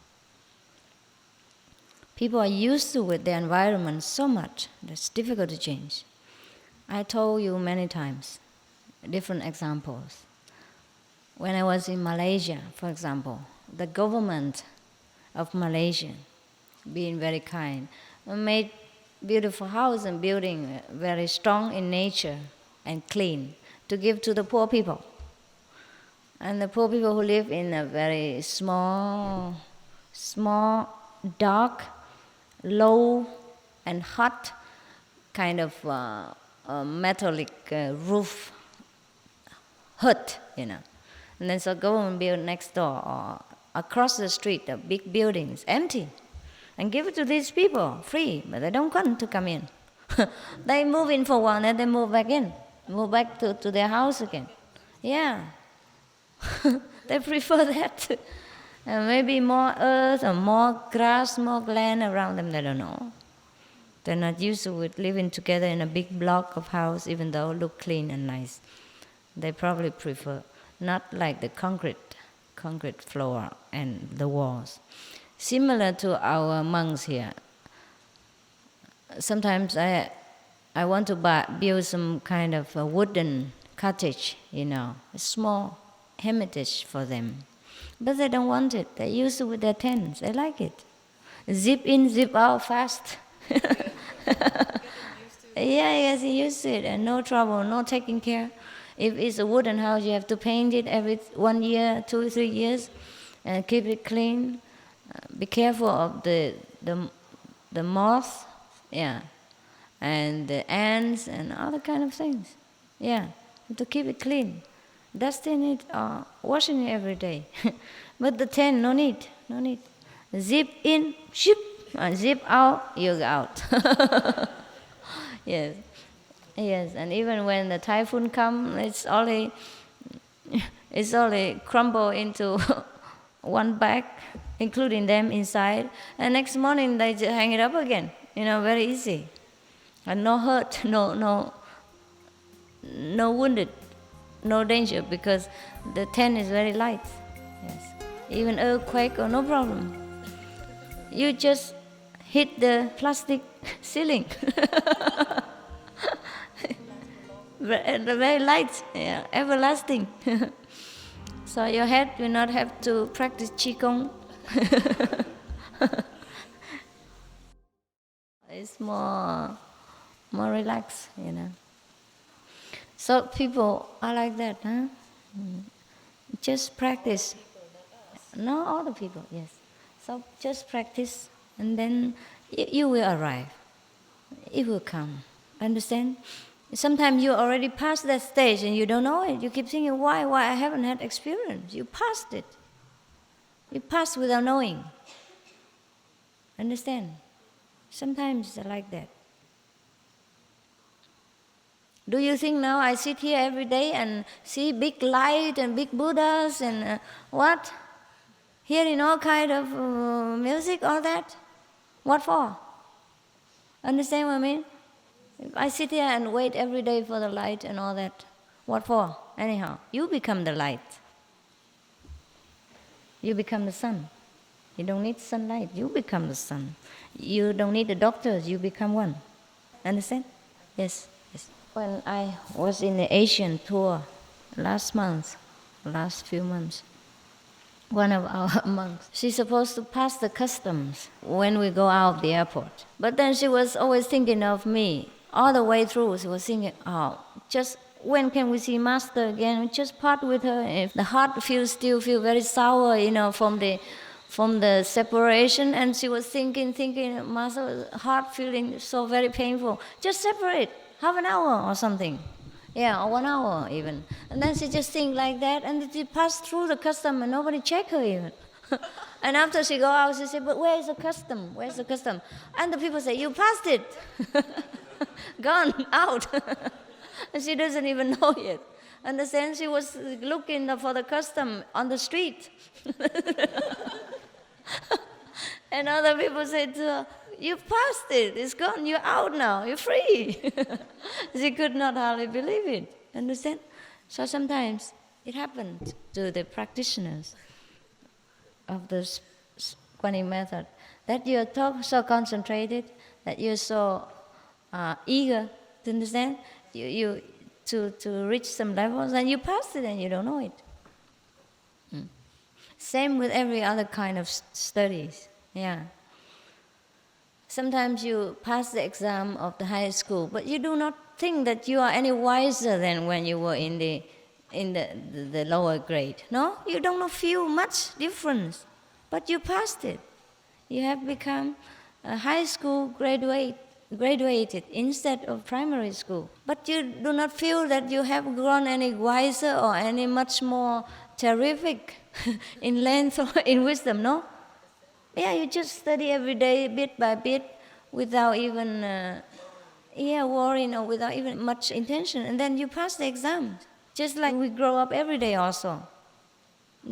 People are used to with their environment so much that it's difficult to change. I told you many times, different examples. When I was in Malaysia, for example, the government of Malaysia, being very kind, made beautiful house and building very strong in nature and clean to give to the poor people. And the poor people who live in a very small, dark, low and hot kind of metallic roof hut, And then so government build next door or across the street, the big buildings, empty. And give it to these people, free, but they don't want to come in. They move in for a while, then they move back in, move back to their house again. Yeah, they prefer that. And maybe more earth or more grass, more land around them, they don't know. They're not used to it living together in a big block of house, even though it look clean and nice. They probably prefer, not like the concrete floor and the walls. Similar to our monks here. Sometimes I want to build some kind of a wooden cottage, a small hermitage for them. But they don't want it. They're used to with their tents. They like it. Zip in, zip out fast. Yes, you used to it, and no trouble, no taking care. If it's a wooden house, you have to paint it every 1 year, 2 or 3 years, and keep it clean. Be careful of the moth, and the ants and other kind of things. Yeah, to keep it clean. Dusting it or washing it every day. But the tent, no need. Zip in, ship, zip out, you go out. Yes, and even when the typhoon comes, it's only crumble into one bag, including them inside. And next morning they just hang it up again. Very easy, and no hurt, no wounded, no danger, because the tent is very light. Yes, even earthquake or no problem. You just hit the plastic ceiling. Very light, everlasting. So your head will not have to practice Qigong. It's more relaxed, So people are like that, huh? Just practice. No, all the people, yes. So just practice, and then you will arrive. It will come. Understand? Sometimes you already passed that stage and you don't know it. You keep thinking, why I haven't had experience. You passed it. You passed without knowing. Understand? Sometimes it's like that. Do you think now I sit here every day and see big light and big Buddhas and what? Hearing all kind of music, all that? What for? Understand what I mean? If I sit here and wait every day for the light and all that, what for? Anyhow, you become the light. You become the sun. You don't need sunlight, you become the sun. You don't need the doctors, you become one. Understand? Yes. When I was in the Asian tour last few months, one of our monks, she's supposed to pass the customs when we go out of the airport. But then she was always thinking of me. All the way through, she was thinking, oh, just when can we see Master again? Just part with her. If the heart still feel very sour, from the separation. And she was thinking, Master, heart feeling so very painful. Just separate, half an hour or something. Yeah, or 1 hour even. And then she just think like that, and she passed through the custom and nobody check her even. And after she go out, she said, but where is the custom? Where's the custom? And the people say, you passed it. Gone, out. And she doesn't even know yet. Understand? She was looking for the custom on the street. And other people said to her, you passed it, it's gone, you're out now, you're free. She could not hardly believe it, understand? So sometimes it happened to the practitioners of the Quan Yin Method that you're so concentrated, that you're so eager to understand, you to reach some levels, and you pass it and you don't know it. Same with every other kind of studies, yeah. Sometimes you pass the exam of the high school, but you do not think that you are any wiser than when you were in the lower grade. No, you don't feel much difference, but you passed it. You have become a high school graduated instead of primary school. But you do not feel that you have grown any wiser or any much more terrific in length or in wisdom, no? Yeah, you just study every day, bit by bit, without even worrying or without even much intention, and then you pass the exam. Just like we grow up every day also.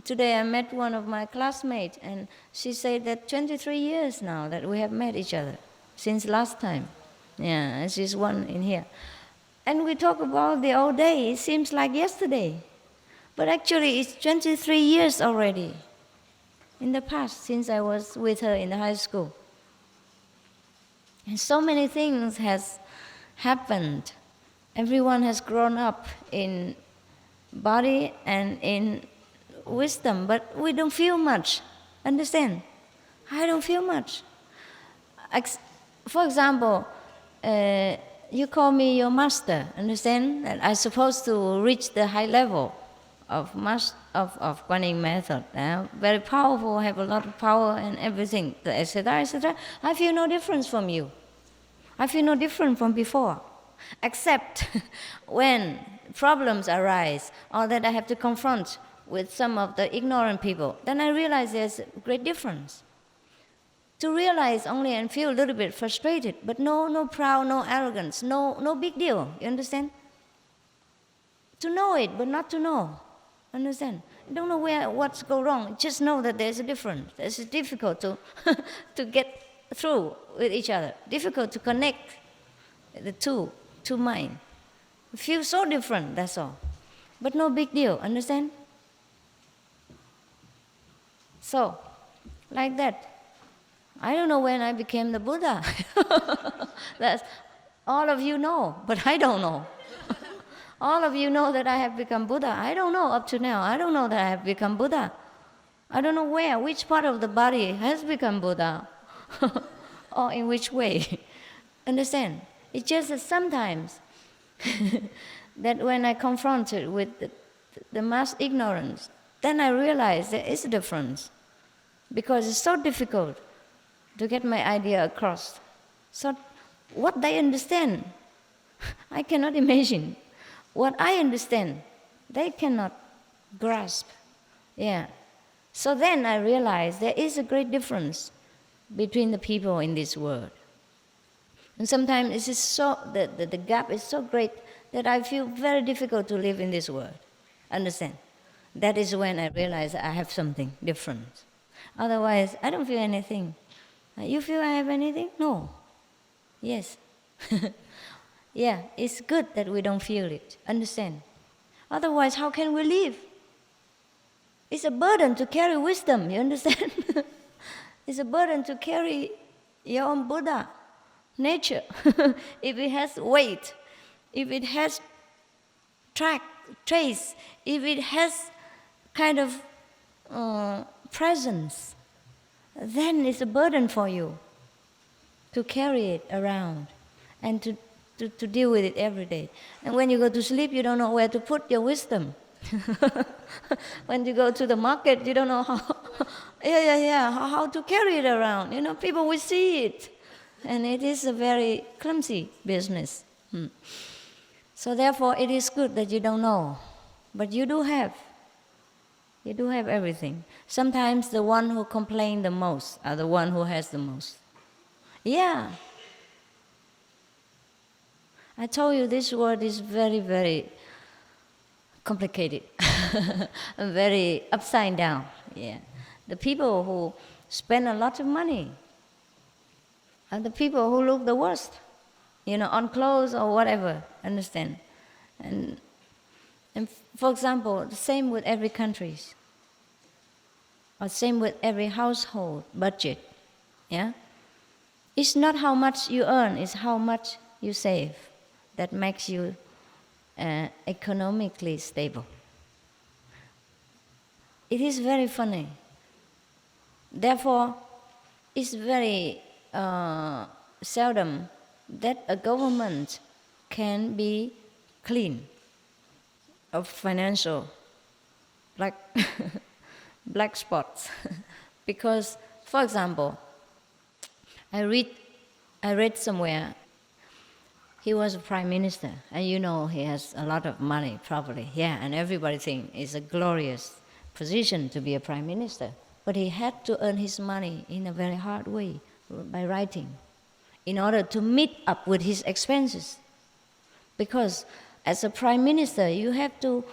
Today I met one of my classmates, and she said that 23 years now that we have met each other, since last time. Yeah, and she's one in here. And we talk about the old day, it seems like yesterday. But actually it's 23 years already. In the past, since I was with her in the high school. And so many things has happened. Everyone has grown up in body and in wisdom, but we don't feel much. Understand? I don't feel much. For example, you call me your master. Understand? That I'm supposed to reach the high level of Quan Yin Method, very powerful, have a lot of power and everything, etc., etc. I feel no difference from you. I feel no different from before, except when problems arise or that I have to confront with some of the ignorant people. Then I realize there's a great difference. To realize only and feel a little bit frustrated, but no proud, no arrogance, no big deal. You understand? To know it, but not to know. Understand? I don't know what's go wrong. Just know that there's a difference. It's difficult to get through with each other. Difficult to connect the two minds. Feel so different, that's all. But no big deal. Understand? So, like that. I don't know when I became the Buddha. That's all of you know, but I don't know. All of you know that I have become Buddha. I don't know up to now. I don't know that I have become Buddha. I don't know which part of the body has become Buddha, or in which way. Understand? It's just that sometimes that when I confronted with the mass ignorance, then I realize there is a difference, because it's so difficult to get my idea across. So what they understand, I cannot imagine. What I understand, they cannot grasp. Yeah. So then I realized there is a great difference between the people in this world. And sometimes it is so the gap is so great that I feel very difficult to live in this world. Understand? That is when I realize I have something different. Otherwise, I don't feel anything. You feel I have anything? No. Yes. Yeah, it's good that we don't feel it. Understand? Otherwise, how can we live? It's a burden to carry wisdom, you understand? It's a burden to carry your own Buddha nature. If it has weight, if it has trace, if it has kind of presence, then it's a burden for you to carry it around and to deal with it every day. And when you go to sleep, you don't know where to put your wisdom. When you go to the market, you don't know how, how to carry it around. People will see it. And it is a very clumsy business. So therefore, it is good that you don't know. But you do have. You do have everything. Sometimes the one who complain the most are the one who has the most. Yeah. I told you this world is very, very complicated. Very upside down. Yeah. The people who spend a lot of money are the people who look the worst, on clothes or whatever, understand? And for example, the same with every country, or same with every household budget, yeah? It's not how much you earn, it's how much you save that makes you economically stable. It is very funny. Therefore, it's very seldom that a government can be clean of financial black spots. Because, for example, I read somewhere he was a prime minister, and he has a lot of money, probably, yeah, and everybody thinks it's a glorious position to be a prime minister. But he had to earn his money in a very hard way, by writing, in order to meet up with his expenses. Because as a prime minister, you have to,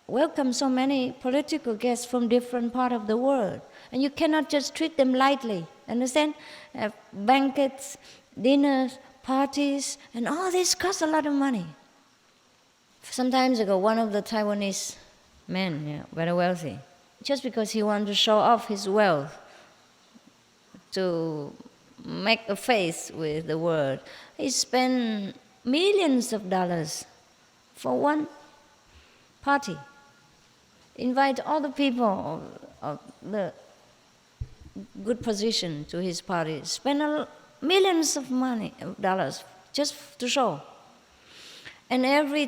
welcome so many political guests from different parts of the world. And you cannot just treat them lightly, understand? Banquets, dinners, parties, and all this costs a lot of money. Some time ago, one of the Taiwanese men, very wealthy, just because he wanted to show off his wealth, to make a face with the world, he spent millions of dollars for one party. Invite all the people of the good position to his party. Spend millions of dollars just to show. And every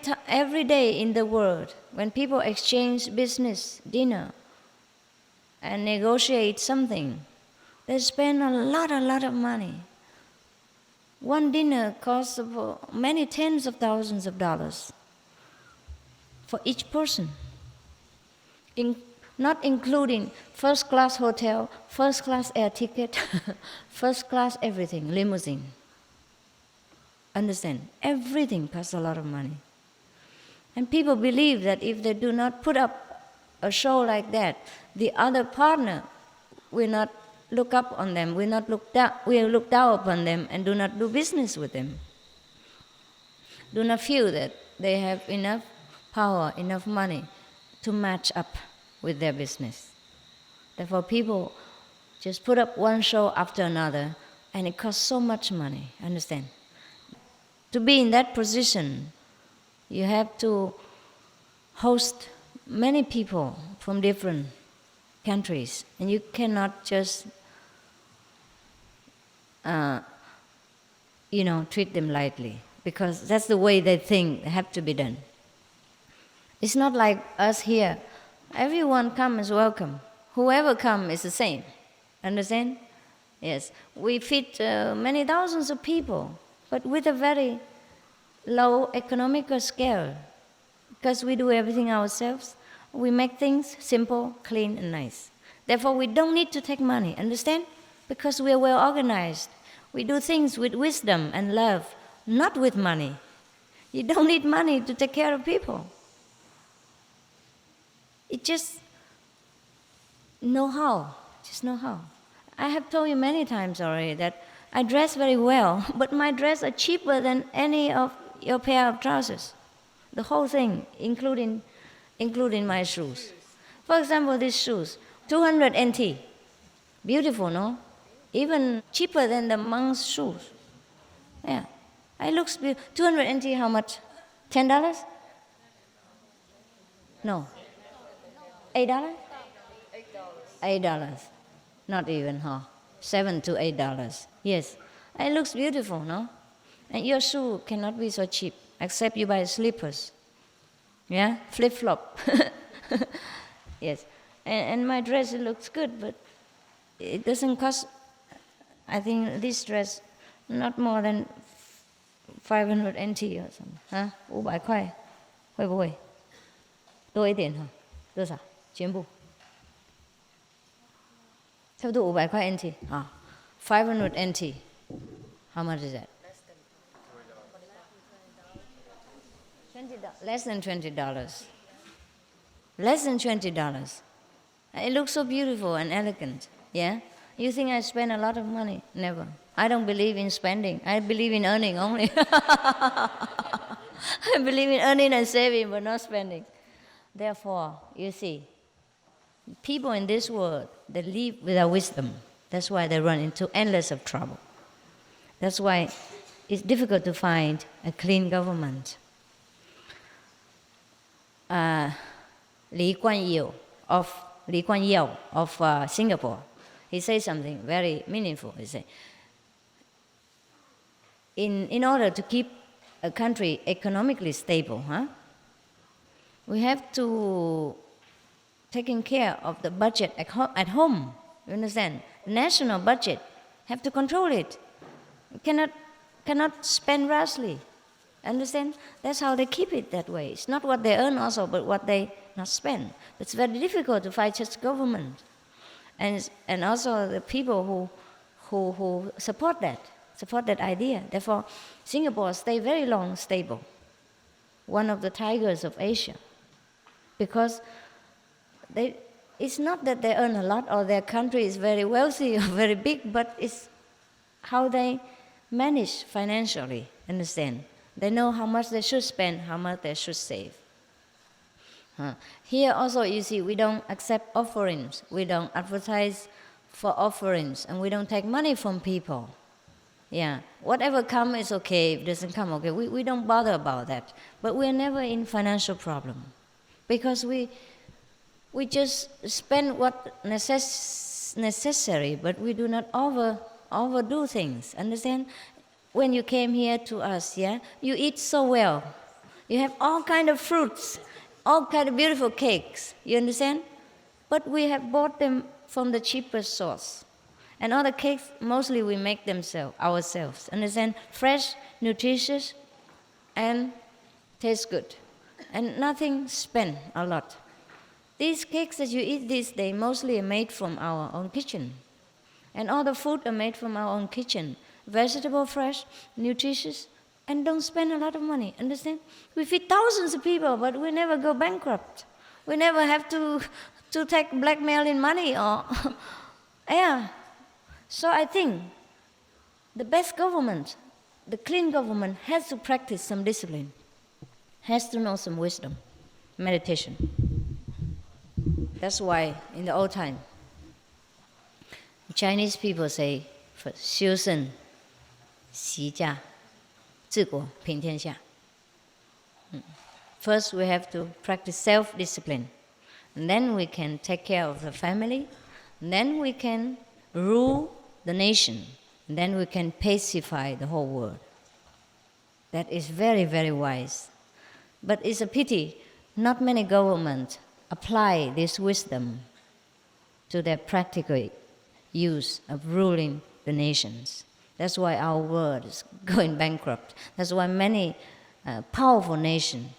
day in the world, when people exchange business, dinner, and negotiate something, they spend a lot of money. One dinner costs many tens of thousands of dollars for each person, not including first-class hotel, first-class air ticket, first-class everything, limousine. Understand? Everything costs a lot of money. And people believe that if they do not put up a show like that, the other partner will not look up on them, will look down upon them, and do not do business with them. Do not feel that they have enough power, enough money to match up with their business. Therefore, people just put up one show after another, and it costs so much money, understand? To be in that position, you have to host many people from different countries, and you cannot just treat them lightly, because that's the way they think it have to be done. It's not like us here. Everyone comes welcome. Whoever comes is the same. Understand? Yes. We feed many thousands of people, but with a very low economical scale, because we do everything ourselves. We make things simple, clean, and nice. Therefore, we don't need to take money, understand? Because we are well organized. We do things with wisdom and love, not with money. You don't need money to take care of people. It just know-how, I have told you many times already that I dress very well, but my dress are cheaper than any of your pair of trousers. The whole thing, including my shoes. For example, these shoes, 200 NT. Beautiful, no? Even cheaper than the monk's shoes. Yeah. It looks beautiful. 200 NT, how much? $10? No. $8? $8. Not even, huh? $7 to $8. Yes. It looks beautiful, no? And your shoe cannot be so cheap, except you buy slippers. Yeah? Flip-flop. Yes. And my dress, it looks good, but it doesn't cost, I think this dress, not more than 500 NT or something. Hả? 500块，会不会？多一点哈？多少？全部？差不多500块 NT 啊，500 NT. How much is that? Less than $20. Less than $20. It looks so beautiful and elegant. Yeah? You think I spend a lot of money? Never. I don't believe in spending. I believe in earning only. I believe in earning and saving, but not spending. Therefore, you see, people in this world, they live without wisdom. That's why they run into endless of trouble. That's why it's difficult to find a clean government. Li Kuan Yew of Singapore, he says something very meaningful. He said, in order to keep a country economically stable, we have to taking care of the budget at home. You understand? The national budget, have to control it. You cannot spend rashly. Understand? That's how they keep it that way. It's not what they earn also, but what they not spend. It's very difficult to fight such government. And also the people who support that idea. Therefore, Singapore stay very long stable. One of the tigers of Asia. Because it's not that they earn a lot or their country is very wealthy or very big, but it's how they manage financially, understand? They know how much they should spend, how much they should save. Here also, you see, we don't accept offerings. We don't advertise for offerings, and we don't take money from people. Yeah, whatever comes is okay. If it doesn't come, okay. We don't bother about that. But we're never in financial problem, because we just spend what necessary, but we do not overdo things. Understand? When you came here to us, yeah, you eat so well. You have all kind of fruits, all kind of beautiful cakes. You understand? But we have bought them from the cheapest source. And all the cakes, mostly we make them ourselves. Understand? Fresh, nutritious, and taste good. And nothing spent a lot. These cakes that you eat these days mostly are made from our own kitchen. And all the food are made from our own kitchen. Vegetable, fresh, nutritious, and don't spend a lot of money. Understand? We feed thousands of people, but we never go bankrupt. We never have to take blackmail in money or yeah. So I think the best government, the clean government, has to practice some discipline, has to know some wisdom, meditation. That's why in the old time, Chinese people say, Siu Shen, Zhi Guo, Ping-Tian Xia. First, we have to practice self-discipline. And then we can take care of the family. And then we can rule the nation. And then we can pacify the whole world. That is very, very wise. But it's a pity not many governments apply this wisdom to their practical use of ruling the nations. That's why our world is going bankrupt. That's why many powerful nations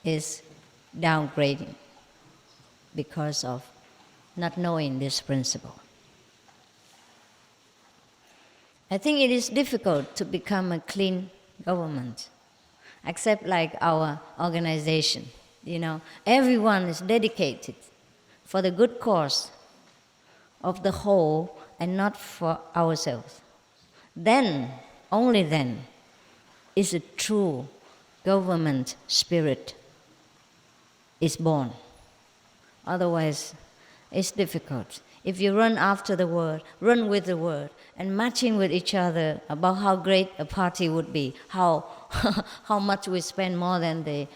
is downgrading because of not knowing this principle. I think it is difficult to become a clean government, except like our organization. You know, everyone is dedicated for the good cause of the whole and not for ourselves. Then, only then, is a true government spirit is born. Otherwise, it's difficult. If you run after the word, run with the word, and matching with each other about how great a party would be, how much we spend more than the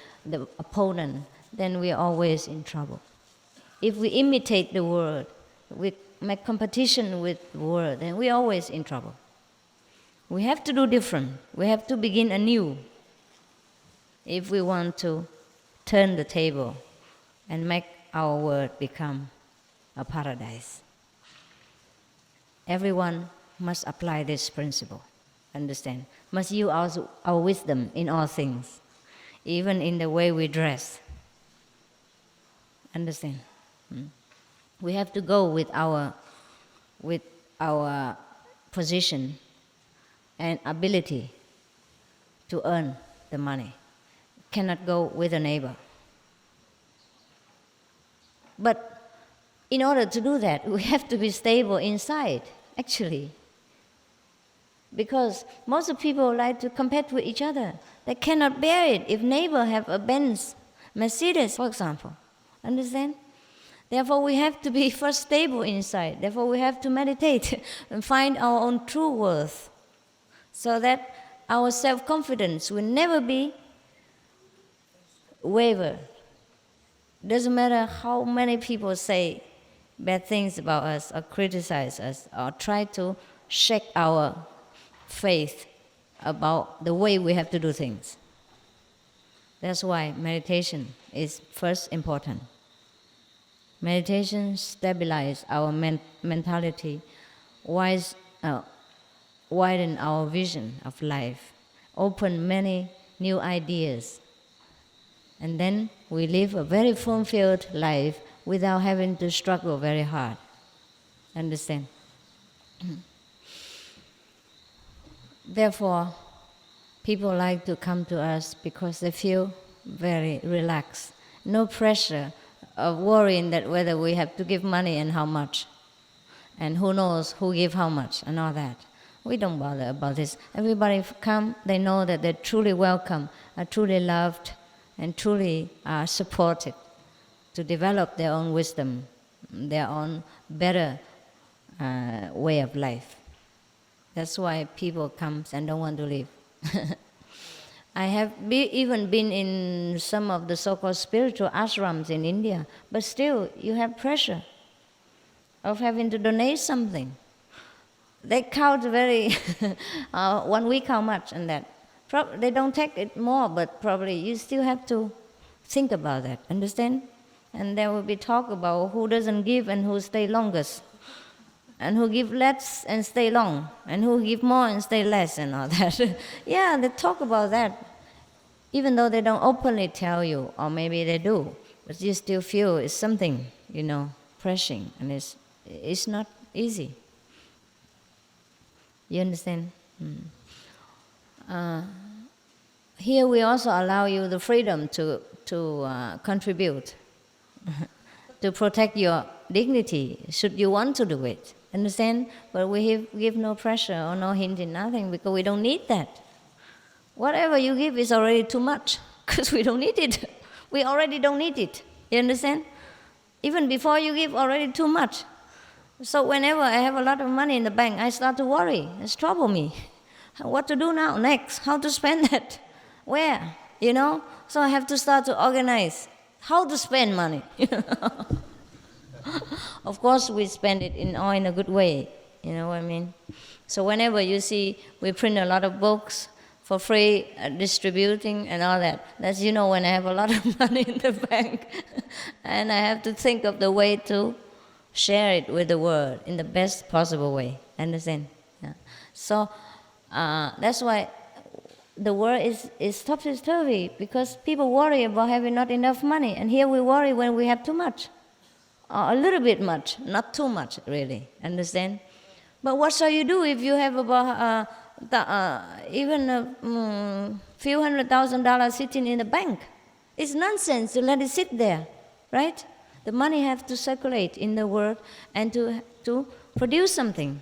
opponent, then we're always in trouble. If we imitate the word, we make competition with the word, then we're always in trouble. We have to do different. We have to begin anew if we want to turn the table and make our world become a paradise. Everyone must apply this principle, understand? Must use our wisdom in all things, even in the way we dress. Understand? We have to go with our position and ability to earn the money. Cannot go with a neighbor. But in order to do that, we have to be stable inside, actually. Because most of people like to compete with each other. They cannot bear it if neighbor have a Benz, Mercedes, for example. Understand? Therefore, we have to be first stable inside. Therefore, we have to meditate and find our own true worth, so that our self-confidence will never be wavered. Doesn't matter how many people say bad things about us or criticize us or try to shake our faith about the way we have to do things. That's why meditation is first important. Meditation stabilizes our mentality, widen our vision of life, open many new ideas, and then we live a very fulfilled life without having to struggle very hard. Understand? Therefore, people like to come to us because they feel very relaxed. No pressure of worrying that whether we have to give money and how much, and who knows who give how much and all that. We don't bother about this. Everybody come, they know that they're truly welcome, are truly loved, and truly are supported to develop their own wisdom, their own better way of life. That's why people come and don't want to leave. I have even been in some of the so-called spiritual ashrams in India, but still you have pressure of having to donate something. They count very 1 week how much and that. They don't take it more, but probably you still have to think about that, understand? And there will be talk about who doesn't give and who stay longest, and who give less and stay long, and who give more and stay less and all that. Yeah, they talk about that, even though they don't openly tell you, or maybe they do, but you still feel it's something, pressing, and it's not easy. You understand? Here we also allow you the freedom to contribute, to protect your dignity, should you want to do it. Understand? But we give no pressure or no hint in nothing, because we don't need that. Whatever you give is already too much, because we don't need it. We already don't need it. You understand? Even before you give, already too much. So whenever I have a lot of money in the bank, I start to worry. It's trouble me. What to do now, next? How to spend that? Where? So I have to start to organize how to spend money. Of course, we spend it in a good way. You know what I mean? So whenever you see we print a lot of books for free, distributing and all that, that's when I have a lot of money in the bank, and I have to think of the way to share it with the world in the best possible way. Understand? Yeah. So that's why the world is topsy-turvy, because people worry about having not enough money, and here we worry when we have too much. A little bit much, not too much, really. Understand? But what shall you do if you have about even a few $100,000 sitting in the bank? It's nonsense to let it sit there, right? The money has to circulate in the world and to produce something.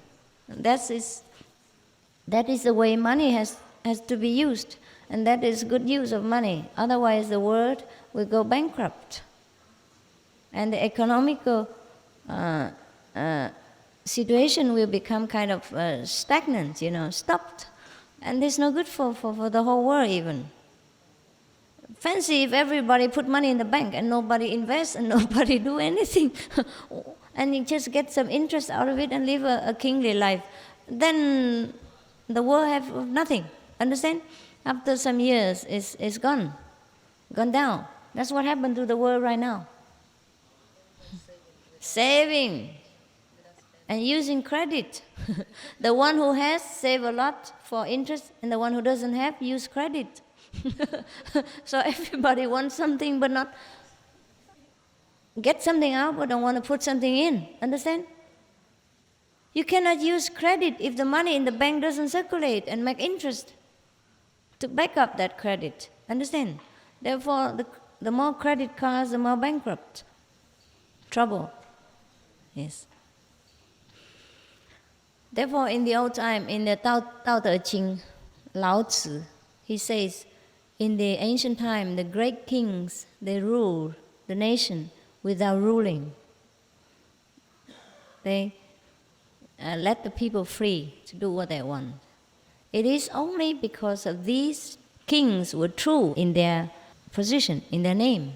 That is the way money has to be used, and that is good use of money. Otherwise, the world will go bankrupt. And the economical situation will become kind of stagnant, stopped. And it's no good for the whole world even. Fancy if everybody put money in the bank and nobody invests and nobody do anything. And you just get some interest out of it and live a kingly life. Then the world have nothing. Understand? After some years, it's gone down. That's what happened to the world right now. Saving and using credit. The one who has save a lot for interest, and the one who doesn't have use credit. So everybody wants something but not get something out but don't want to put something in. Understand? You cannot use credit if the money in the bank doesn't circulate and make interest to back up that credit. Understand? Therefore, the more credit cards, the more bankrupt. Trouble. Yes. Therefore, in the old time, in the Tao Te Ching, Lao Tzu, he says, in the ancient time, the great kings, they ruled the nation without ruling. They let the people free to do what they want. It is only because of these kings were true in their position, in their name.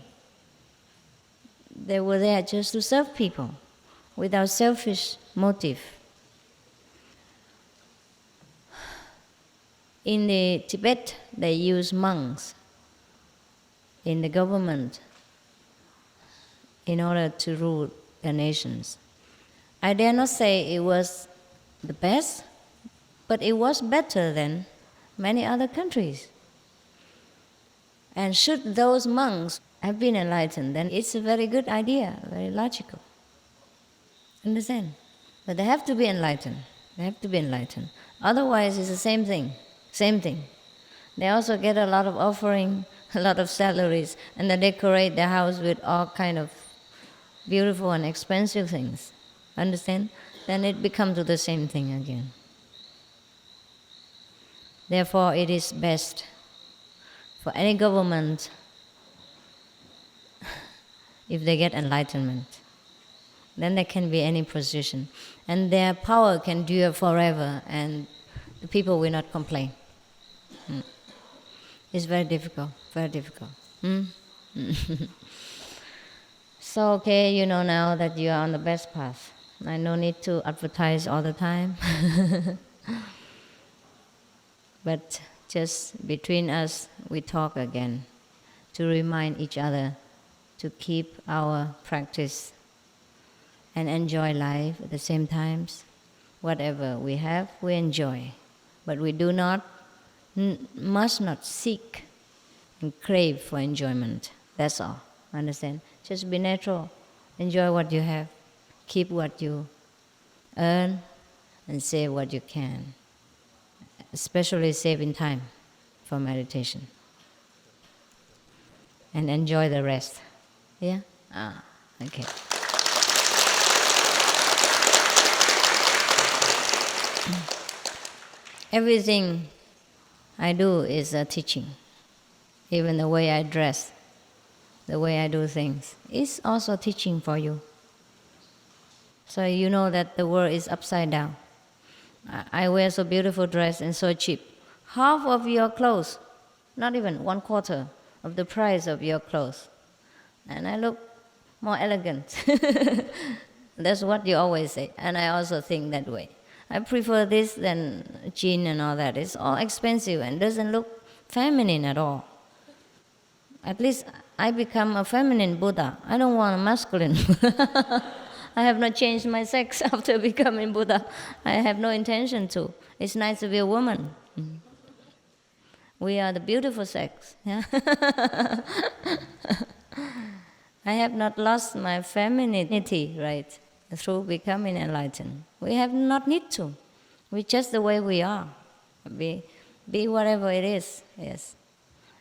They were there just to serve people without selfish motive. In the Tibet, they use monks in the government in order to rule their nations. I dare not say it was the best, but it was better than many other countries. And should those monks have been enlightened, then it's a very good idea, very logical. Understand? But they have to be enlightened. They have to be enlightened. Otherwise, it's the same thing. Same thing. They also get a lot of offering, a lot of salaries, and they decorate their house with all kind of beautiful and expensive things. Understand? Then it becomes the same thing again. Therefore, it is best for any government if they get enlightenment. Then there can be any position. And their power can endure forever, and the people will not complain. It's very difficult, very difficult. So, okay, you know now that you are on the best path. I no need to advertise all the time. But just between us, we talk again to remind each other to keep our practice and enjoy life at the same time. Whatever we have, we enjoy. But we do not, must not seek and crave for enjoyment. That's all. Understand? Just be natural. Enjoy what you have. Keep what you earn and save what you can. Especially saving time for meditation. And enjoy the rest. Yeah? Okay. Everything I do is a teaching. Even the way I dress, the way I do things, is also teaching for you. So you know that the world is upside down. I wear so beautiful dress and so cheap. Half of your clothes, not even 1/4 of the price of your clothes. And I look more elegant. That's what you always say. And I also think that way. I prefer this than jean and all that. It's all expensive and doesn't look feminine at all. At least I become a feminine Buddha. I don't want a masculine Buddha. I have not changed my sex after becoming Buddha. I have no intention to. It's nice to be a woman. We are the beautiful sex. Yeah? I have not lost my femininity, right, through becoming enlightened. We have not need to. We're just the way we are. Be whatever it is, yes.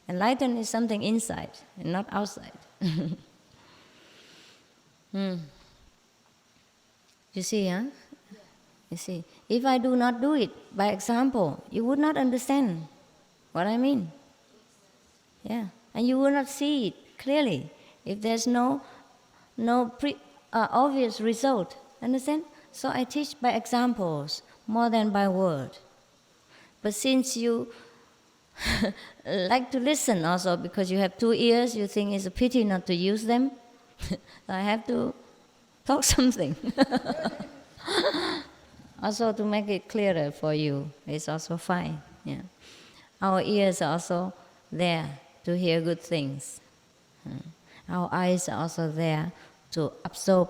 Enlightened is something inside and not outside. You see, huh? You see, if I do not do it by example, you would not understand what I mean. Yeah, and you will not see it clearly if there's no obvious result. Understand? So I teach by examples more than by word. But since you like to listen also because you have 2 ears, you think it's a pity not to use them. I have to talk something. Also to make it clearer for you is also fine. Yeah. Our ears are also there to hear good things. Our eyes are also there to absorb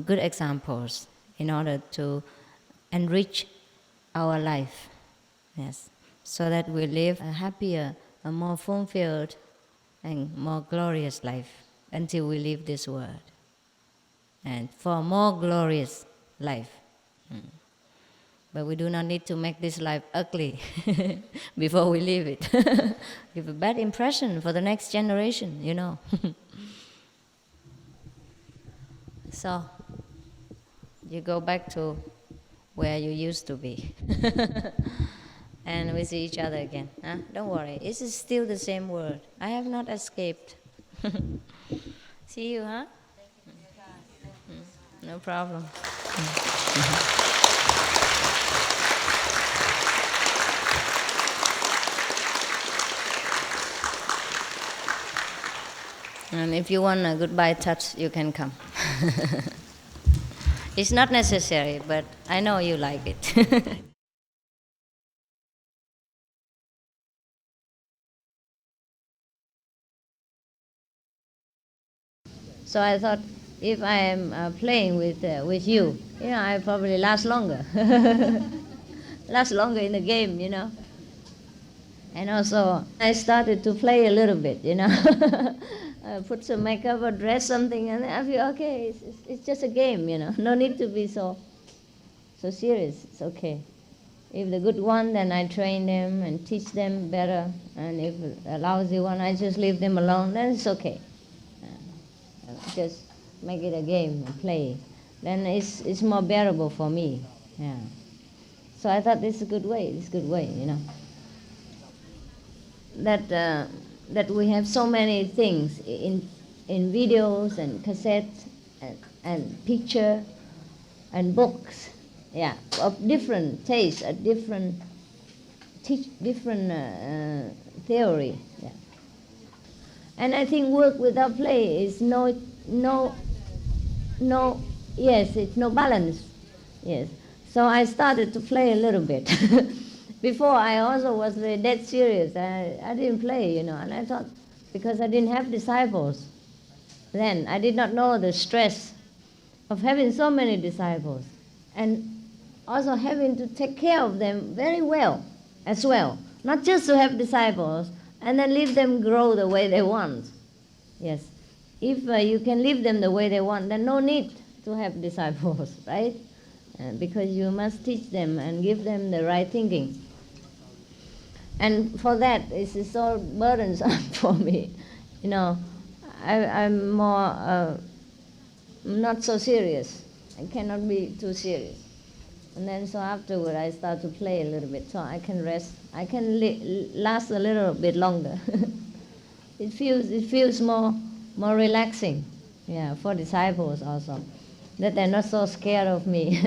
good examples in order to enrich our life. Yes, so that we live a happier, a more fulfilled, and more glorious life until we leave this world. And for a more glorious life. But we do not need to make this life ugly before we leave it. Give a bad impression for the next generation, you know. So, you go back to where you used to be. And we see each other again. Huh? Don't worry, this is still the same world. I have not escaped. See you, huh? No problem. And if you want a goodbye touch, you can come. It's not necessary, but I know you like it. So I thought, if I am playing with you, I probably last longer. Last longer in the game, And also, I started to play a little bit, Put some makeup or dress something, and I feel, okay, it's just a game, No need to be so serious. It's okay. If the good one, then I train them and teach them better. And if a lousy one, I just leave them alone. Then it's okay. Just make it a game and play. Then it's more bearable for me. Yeah. So I thought this is a good way. That we have so many things in videos and cassettes and picture and books, of different tastes, a different theory. Yeah. And I think work without play is it's no balance. Yes. So I started to play a little bit. Before I also was very dead serious. I didn't play, and I thought, because I didn't have disciples then, I did not know the stress of having so many disciples and also having to take care of them very well as well. Not just to have disciples and then leave them grow the way they want. Yes. If you can leave them the way they want, then no need to have disciples, right? Because you must teach them and give them the right thinking. And for that, it's so burdensome for me. I'm more not so serious. I cannot be too serious. And then so afterward, I start to play a little bit, so I can rest. I can last a little bit longer. It feels more relaxing, for disciples also, that they're not so scared of me.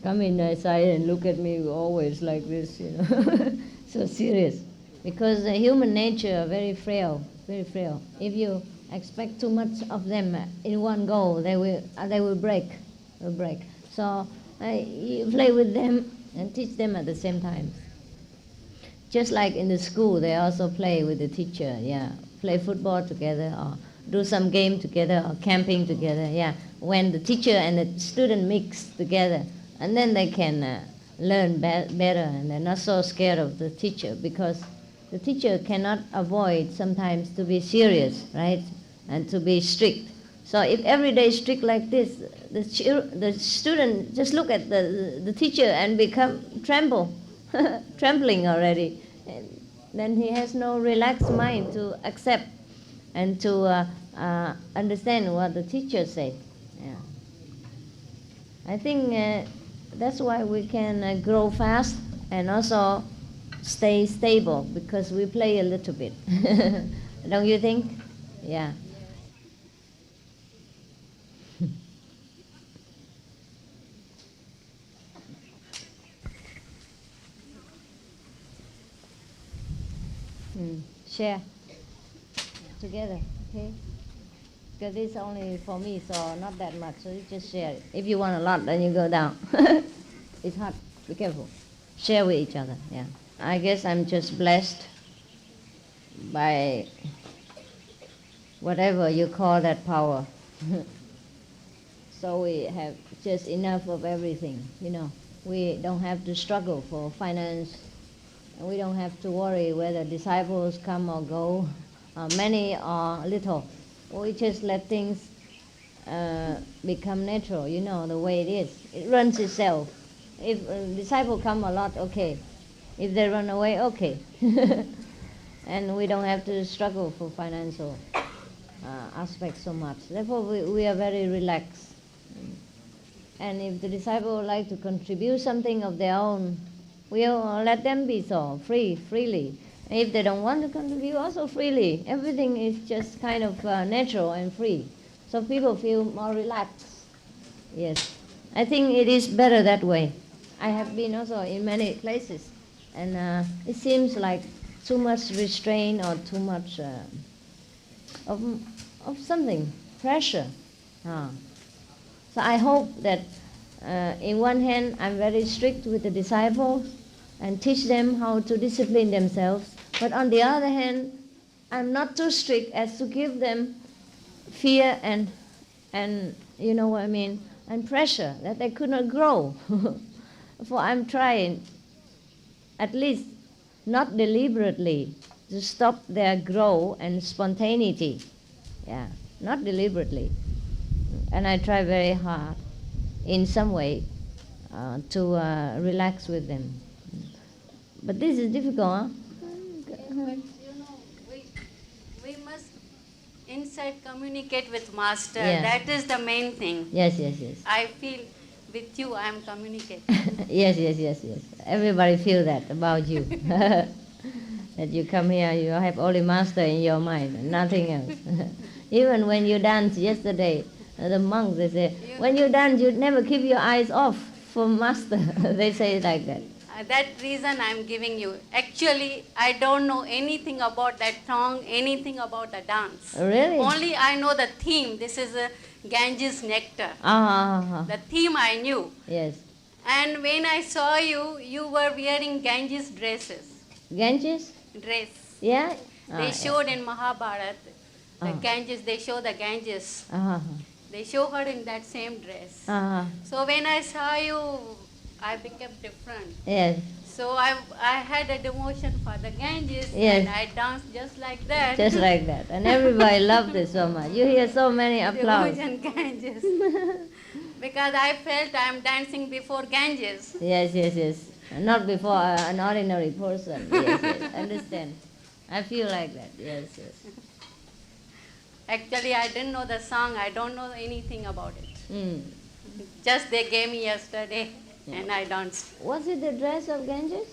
Come inside and look at me always like this, so serious. Because human nature are very frail, very frail. If you expect too much of them in one go, they will break. So you play with them and teach them at the same time. Just like in the school, they also play with the teacher, play football together or do some game together or camping together, when the teacher and the student mix together, and then they can learn better, and they're not so scared of the teacher, because the teacher cannot avoid sometimes to be serious, right, and to be strict. So if every day is strict like this, the student just look at the teacher and become trembling already. And then he has no relaxed mind to accept and to understand what the teacher said. I think that's why we can grow fast and also stay stable, because we play a little bit. Don't you think? Yeah. Share together, okay? Because this is only for me, so not that much. So you just share it. If you want a lot, then you go down. It's hot. Be careful. Share with each other. Yeah. I guess I'm just blessed by whatever you call that power. So we have just enough of everything. You know, we don't have to struggle for finance. And we don't have to worry whether disciples come or go, many or little. We just let things become natural, you know, the way it is. It runs itself. If a disciple come a lot, okay. If they run away, okay. And we don't have to struggle for financial aspects so much. Therefore, we are very relaxed. And if the disciple would like to contribute something of their own, we'll let them be so, freely. And if they don't want to contribute, also freely. Everything is just kind of natural and free. So people feel more relaxed. Yes. I think it is better that way. I have been also in many places. And it seems like too much restraint or too much of something, pressure. So I hope that in one hand I'm very strict with the disciples and teach them how to discipline themselves. But on the other hand, I'm not too strict as to give them fear and you know what I mean, and pressure that they could not grow. For I'm trying, at least not deliberately, to stop their growth and spontaneity. Yeah, not deliberately. And I try very hard in some way to relax with them. But this is difficult, huh? But you know, we must inside communicate with Master. Yeah. That is the main thing. Yes. I feel with you I am communicating. Yes. Everybody feel that about you. That you come here, you have only Master in your mind, nothing else. Even when you danced yesterday, the monks, they say, when you dance, you never keep your eyes off for Master. They say it like that. That reason I am giving you. Actually, I don't know anything about that song, anything about the dance. Really? Only I know the theme. This is a Ganges nectar. The theme I knew. Yes. And when I saw you, you were wearing Ganges dresses. Ganges? Dress. Yeah? They showed in Mahabharata. The Ganges, they show the Ganges. They show her in that same dress. So when I saw you, I became different. Yes. So I had a devotion for the Ganges, Yes. and I danced just like that. Just like that. And everybody loved it so much. You hear so many applause. Devotion Ganges. Because I felt I am dancing before Ganges. Yes. Not before an ordinary person. Yes. Understand. I feel like that. Yes. Actually, I didn't know the song. I don't know anything about it. Just they gave me yesterday, and I danced. Was it the dress of Ganges?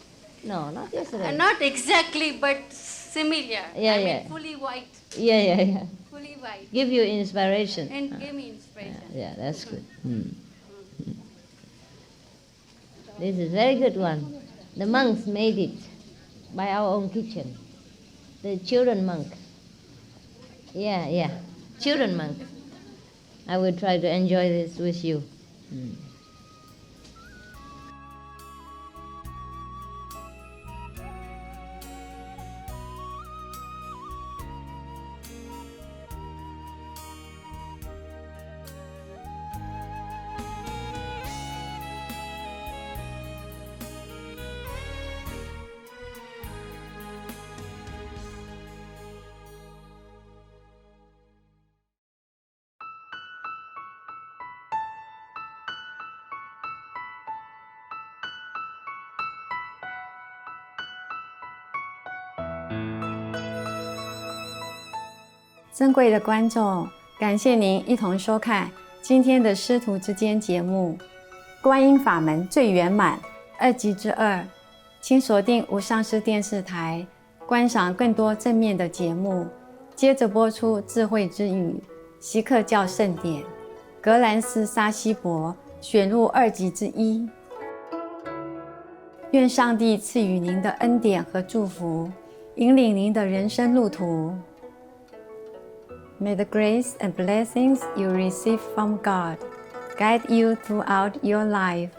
No, not yesterday. Not exactly, but similar. Yeah, I mean, yeah. fully white. Yeah. Fully white. Give you inspiration. And give me inspiration. Yeah, that's good. This is a very good one. The monks made it by our own kitchen. The children monk. Yeah. Children monk. I will try to enjoy this with you.珍贵的观众，感谢您一同收看今天的师徒之间节目《观音法门最圆满2集之2》，请锁定无上师电视台，观赏更多正面的节目。接着播出智慧之语、锡克教圣典、格兰斯沙希伯选入2集之1。愿上帝赐予您的恩典和祝福，引领您的人生路途。May the grace and blessings you receive from God guide you throughout your life.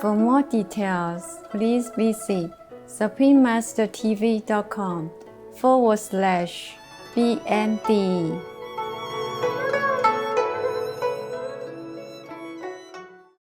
For more details, please visit suprememastertv.com/BND.